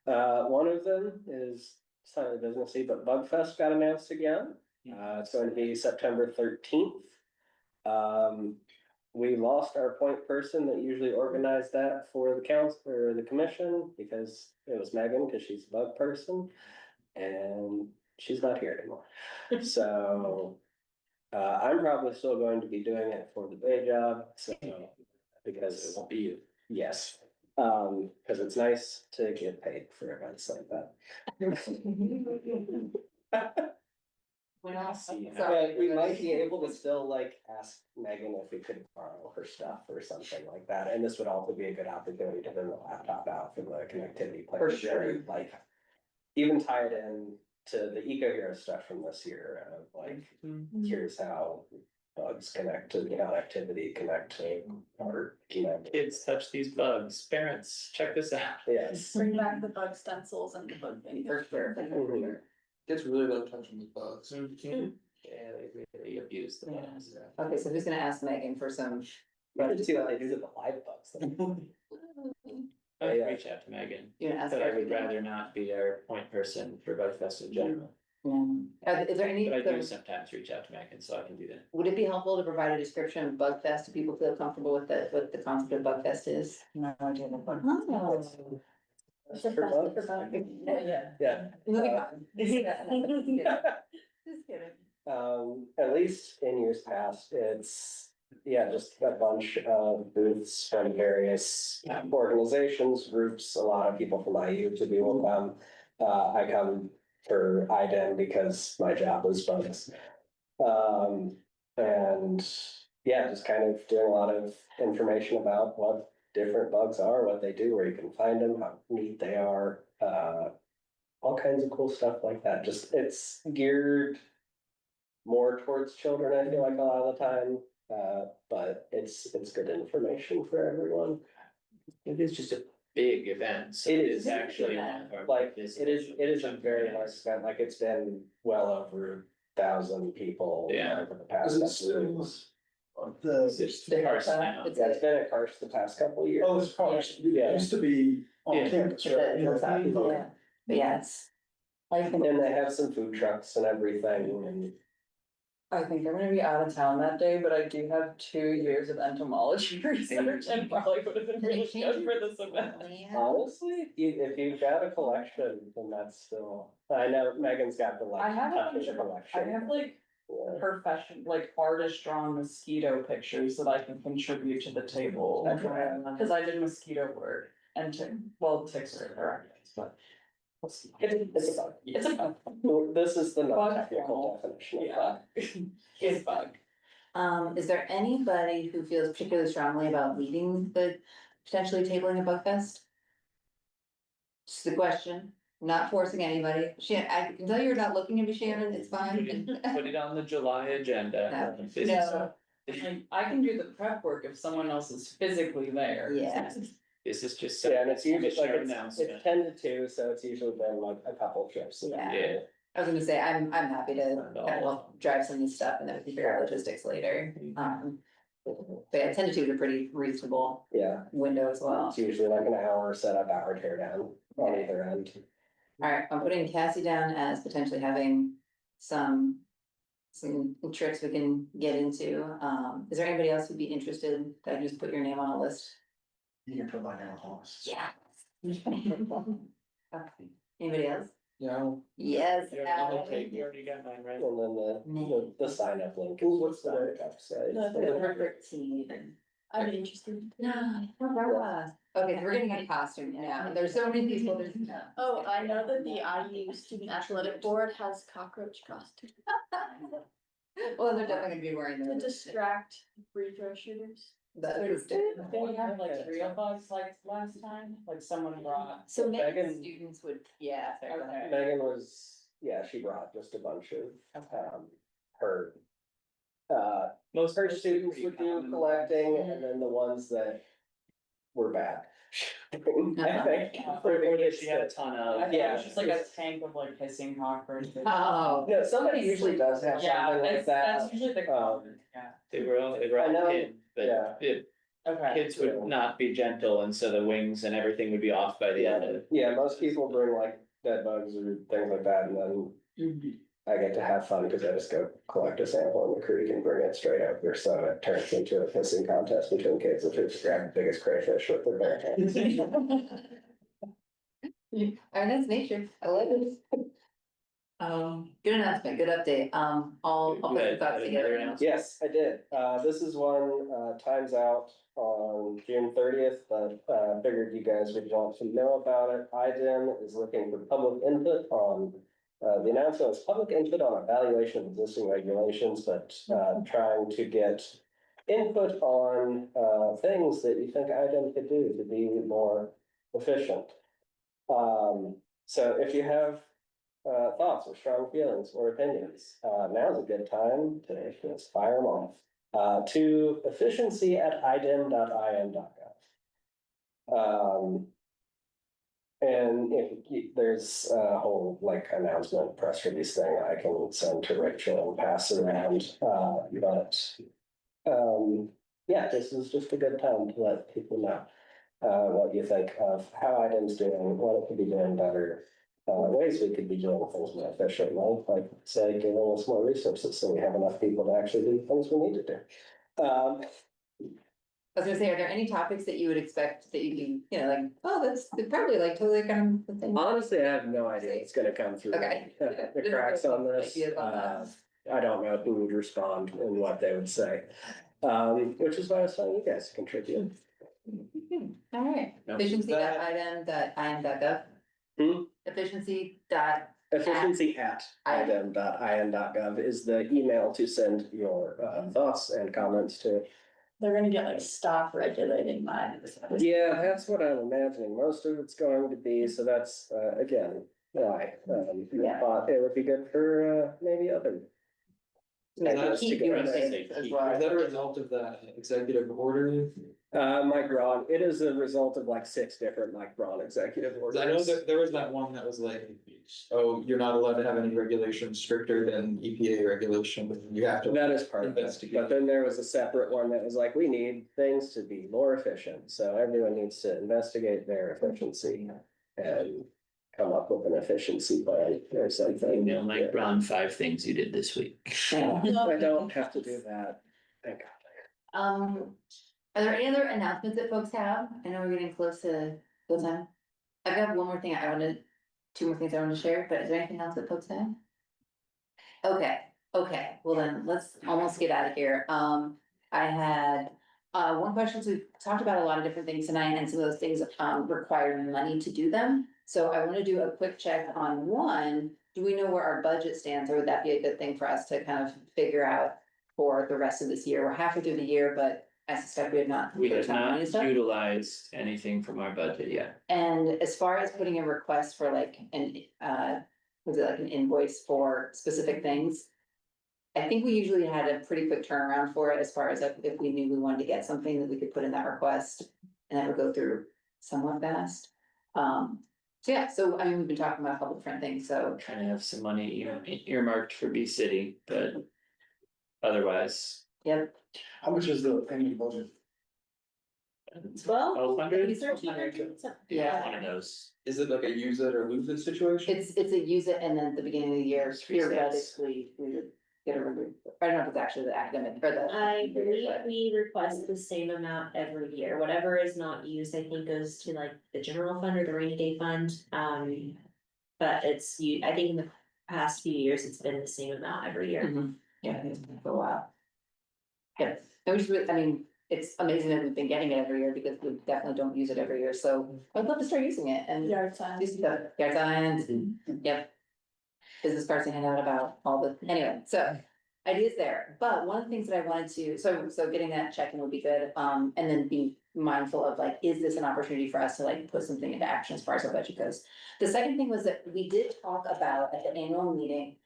One of them is slightly businessy, but Bugfest got announced again. It's going to be September 13th. We lost our point person that usually organized that for the council or the commission because it was Megan, because she's a bug person. And she's not here anymore. So I'm probably still going to be doing it for the day job, so because it won't be you. Yes, because it's nice to get paid for events like that. What else? But we might be able to still like ask Megan if we could borrow her stuff or something like that, and this would also be a good opportunity to bring the laptop out for the connectivity plan. For sure. Like, even tie it in to the Eco Hero stuff from this year, like, here's how bugs connect to the connectivity, connect to our connect. Kids touch these bugs, parents, check this out. Yes. Bring back the bug stencils and the bug thing. For sure. Mhm. Kids really love touching the bugs. Yeah, they really abuse the bugs. Okay, so who's gonna ask Megan for some? You should see what they do to the live bugs. I would reach out to Megan, You gonna ask but I would everything? rather not be our point person for Bugfest in general. Is there any, But I do sometimes reach out to Megan, so I can do that. would it be helpful to provide a description of Bugfest? Do people feel comfortable with what the concept of Bugfest is? No idea. Oh. For bugs? Yeah. Moving on. Just kidding. Just kidding. At least in years past, it's, yeah, just a bunch of booths from various organizations, groups, a lot of people from IU to be will come. I come for IDEN because my job is bugs. And yeah, just kind of doing a lot of information about what different bugs are, what they do, where you can find them, how neat they are, all kinds of cool stuff like that. Just, it's geared more towards children, I feel like a lot of the time, but it's good information for everyone. It is just a big event, so It it is. is actually one of our. Like, biggest it is a very large events. event, like it's been well over 1,000 people. Yeah. Over the past Is it couple still- years. It's the Carson now. It's It's been at Karst the past couple of years. Oh, it's cars, it used to be on Yeah. campus, right? Yeah. But yeah, it's. And they have some food trucks and everything, and I think I'm gonna be out of town that day, but I do have 2 years of entomology research and probably would have been really good for this event. honestly, if you've got a collection, then that's still, I know Megan's got the like. I have a bunch toughest of, collection. I have like Yeah. profession, like artist drawn mosquito pictures that I can contribute to the table. Cause I did mosquito work and ticks are arachnids, but. It's a bug. It's a bug. This is the Bug non-technical formal. definition of Yeah. bug. It's bug. Is there anybody who feels particularly strongly about leading the potentially tabling a bug fest? Just the question, not forcing anybody. I can tell you're not looking to be Shannon, it's fine. Put it on the July agenda. No. This is- No. Like, I can do the prep work if someone else is physically there. Yeah. This is just. Yeah, and it's usually like, Commissioner it's announcement. 10 to 2, so it's usually been like a couple trips. Yeah. Yeah. I was gonna say, I'm happy to Not kind of all. help drive some of this stuff and then we can figure out logistics later. But yeah, 10 to 2 is a pretty reasonable Yeah, window as well. it's usually like an hour setup, hour tear down on either end. Alright, I'm putting Cassie down as potentially having some tricks we can get into. Is there anybody else who'd be interested that I just put your name on a list? You can put my name on the list. Yeah. Okay, anybody else? Yeah. Yes. You Alan. already got mine, right? And then the sign up link is what's the website. The- 13. I'd be interested. No, okay, so we're getting a costume now, there's so many people, there's. Oh, I know that the IU Student Athletic Board has cockroach costume Well, they're definitely gonna be wearing to those. distract free throw shooters. That is Didn't we have like 3 of us like last time, like someone brought? So maybe Megan- students would, yeah. fair enough. Okay. Megan was, yeah, she brought just a bunch of, her. Most Her students would do collecting, and then the ones that were bad. I think. Or that she had a ton I of. thought it was just like a tank of like hissing cockroaches. Oh, No, somebody usually does have Yeah, something like that's that. usually the common, yeah, They were all I know, hidden, but yeah. okay. kids would not be gentle, and so the wings and everything would be off by the end of it. Yeah, most people bring like dead bugs or things like that, and then I get to have fun because I just go collect a sample in the creek and bring it straight out here, so it turns into a pissing contest between kids of who can grab the biggest crayfish with their bare hands. that's nature, I love it. Good announcement, good update, I'll put the thoughts Another together. announcement? Yes, I did. This is one, time's out on June 30th, but figured you guys would want to know about it. IDEM is looking for public input on, the announcement was public input on evaluation of existing regulations, but trying to get input on things that you think IDEM could do to be more efficient. So if you have thoughts or strong feelings or opinions, now's a good time to just fire them off. To efficiency@idem.in.gov. And if there's a whole like announcement press release thing I can send to Rachel and pass it around, yeah, this is just a good time to let people know what you think of how IDEM's doing, what it could be doing better, ways we could be doing things more efficiently, like say, giving us more resources so we have enough people to actually do the things we need to do. I was gonna say, are there any topics that you would expect that you can, like, oh, that's probably like totally kind of the thing. Honestly, I have no idea what's gonna come through Okay. the cracks on this. Ideas on that. I don't know who would respond and what they would say, which is why I was telling you guys to contribute. Alright, No. efficiency.idem.in.gov. Hmm? Efficiency dot, Efficiency@idem.in.gov is the email to send your thoughts and comments to. They're gonna get like stop regulating mine. Yeah, that's what I'm imagining. Most of it's going to be, so that's, again, why. Yeah. Thought it would be good for, maybe other. ideas to keep go doing there. things as well. Is that a result of that executive order? Mike Braun, it is a result of like 6 different Mike Braun executive 'Cause orders. I know that there was that one that was like, oh, you're not allowed to have any regulations stricter than EPA regulation, you have to. That is part of it, Investigate. but then there was a separate one that was like, we need things to be more efficient, so everyone needs to investigate their efficiency. And come up with an efficiency plan or something. You know, Mike Brown, 5 things you did this week. I don't have to do that, thank God. Are there any other announcements that folks have? I know we're getting close to the time. I've got one more thing I wanted, 2 more things I want to share, but is there anything else that folks have? Okay, well then, let's almost get out of here. I had, one question, so we've talked about a lot of different things tonight, and some of those things, require money to do them. So I want to do a quick check on one, do we know where our budget stands, or would that be a good thing for us to kind of figure out for the rest of this year. We're halfway through the year, but I suspect we have not. We put a have ton of money not and stuff. utilized anything from our budget yet. And as far as putting a request for like was it like an invoice for specific things? I think we usually had a pretty quick turnaround for it as far as if we knew we wanted to get something that we could put in that request. And that would go through somewhat fast. So yeah, so I mean, we've been talking about a couple different things, so. Trying to have some money earmarked for B City, but otherwise. Yep. How much is the annual budget? 1,200? 1300. Yeah. One of those. Is it like a use it or lose it situation? It's a use it and then at the beginning of the year, Three cents. periodically, we would get a review. I don't know if it's actually the academic or the. I believe we request the same amount every year, whatever is not used, I think goes to like the general fund or the rainy day fund, but it's, I think in the past few years, it's been the same amount every year. Mhm. Yeah, I think it's been for a while. Yeah, and we should, I mean, it's amazing that we've been getting it every year because we definitely don't use it every year, so I'd love to start using it and. Yard sign. Do stuff, yard signs, and, yep. Business cards to hand out about all the, anyway, so ideas there, but one of the things that I wanted to, so getting that check-in would be good, and then be mindful of like, is this an opportunity for us to like put something into action as far as our budget goes? The second thing was that we did talk about at the annual meeting,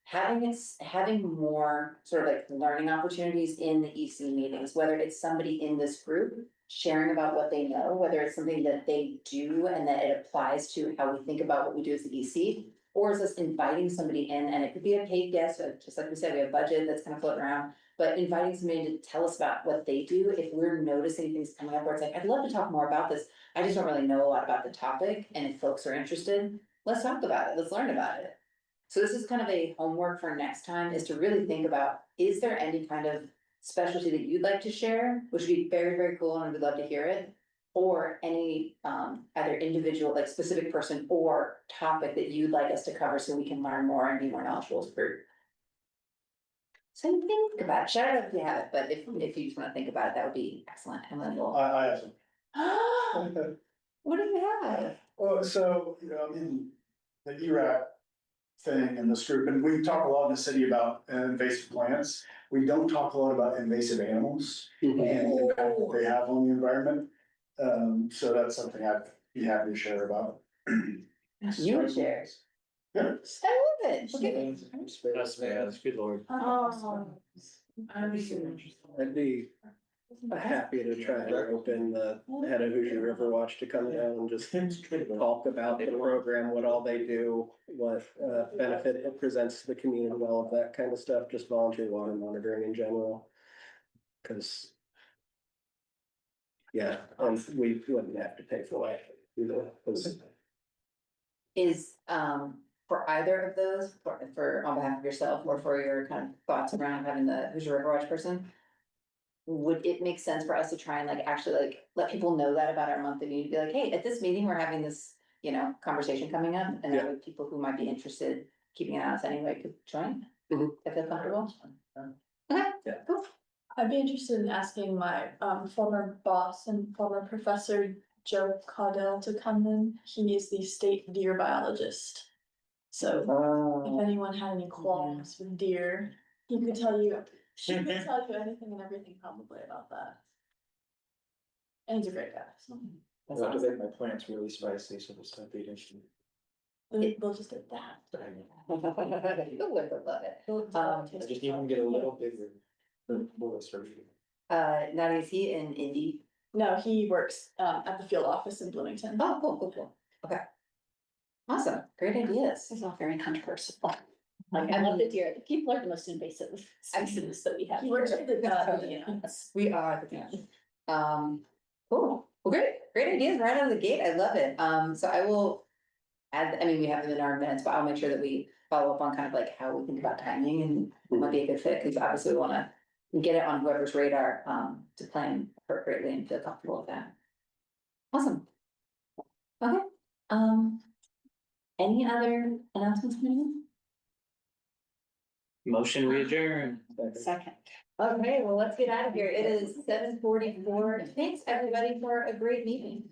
having more sort of like learning opportunities in the EC meetings, whether it's somebody in this group sharing about what they know, whether it's something that they do and that it applies to how we think about what we do as the EC, or is us inviting somebody in, and it could be a paid guest, just like we said, we have budget that's kind of floating around, but inviting somebody to tell us about what they do, if we're noticing things coming up where it's like, I'd love to talk more about this, I just don't really know a lot about the topic, and if folks are interested, let's talk about it, let's learn about it. So this is kind of a homework for next time, is to really think about, is there any kind of specialty that you'd like to share, which would be very, very cool, and we'd love to hear it. Or any either individual, like specific person or topic that you'd like us to cover so we can learn more and be more knowledgeable as a group. So think about it, shout out if you have it, but if you just wanna think about it, that would be excellent, and then we'll. I have some. What do you have? Well, so, you know, in the ERAT thing in this group, and we talk a lot in the city about invasive plants. We don't talk a lot about invasive animals and the impact that they have on the environment. So that's something I'd be happy to share about. You would share. Yeah. I love it. Okay. That's good lord. Oh. I'd be happy to try to open the head of Hoosier River Watch to come down and just talk about the program, what all they do, what benefit it presents to the community, all of that kind of stuff, just volunteer water monitoring in general. Cause yeah, and we wouldn't have to pay for that, you know, 'cause Is for either of those, for on behalf of yourself or for your kind of thoughts around having the Hoosier River Watch person? Would it make sense for us to try and like actually like let people know that about our monthly meeting, be like, hey, at this meeting, we're having this, you know, conversation coming up, and that way people who might be interested, keeping an eye on us anyway, could join? Mhm. I feel comfortable. Yeah. Okay, Yeah. cool. I'd be interested in asking my former boss and former professor, Joe Caudell, to come in. He is the state deer biologist. So if anyone had any qualms with deer, he could tell you, she could tell you anything and everything probably about that. And he's a great guy, so I have to make my plants really spicy, so this might be an issue. we'll just get that. You'll learn to love it. I just even get a little bigger. Nadia, is he in Indy? No, he works at the field office in Bloomington. Oh, cool, okay. Awesome, great ideas. This is all very controversial. Like, I love the deer, people are the most invasive species that we have. He works for the We are the best. Cool, well, great ideas right out of the gate, I love it, so I will add, I mean, we have them in our minutes, but I'll make sure that we follow up on kind of like how we think about timing and what might be a good fit, because obviously we wanna get it on whoever's radar, to plan appropriately and feel comfortable with that. Awesome. Okay, any other announcements from anyone? Motion we adjourn. Second. Okay, well, let's get out of here. It is 7:44. Thanks, everybody, for a great meeting.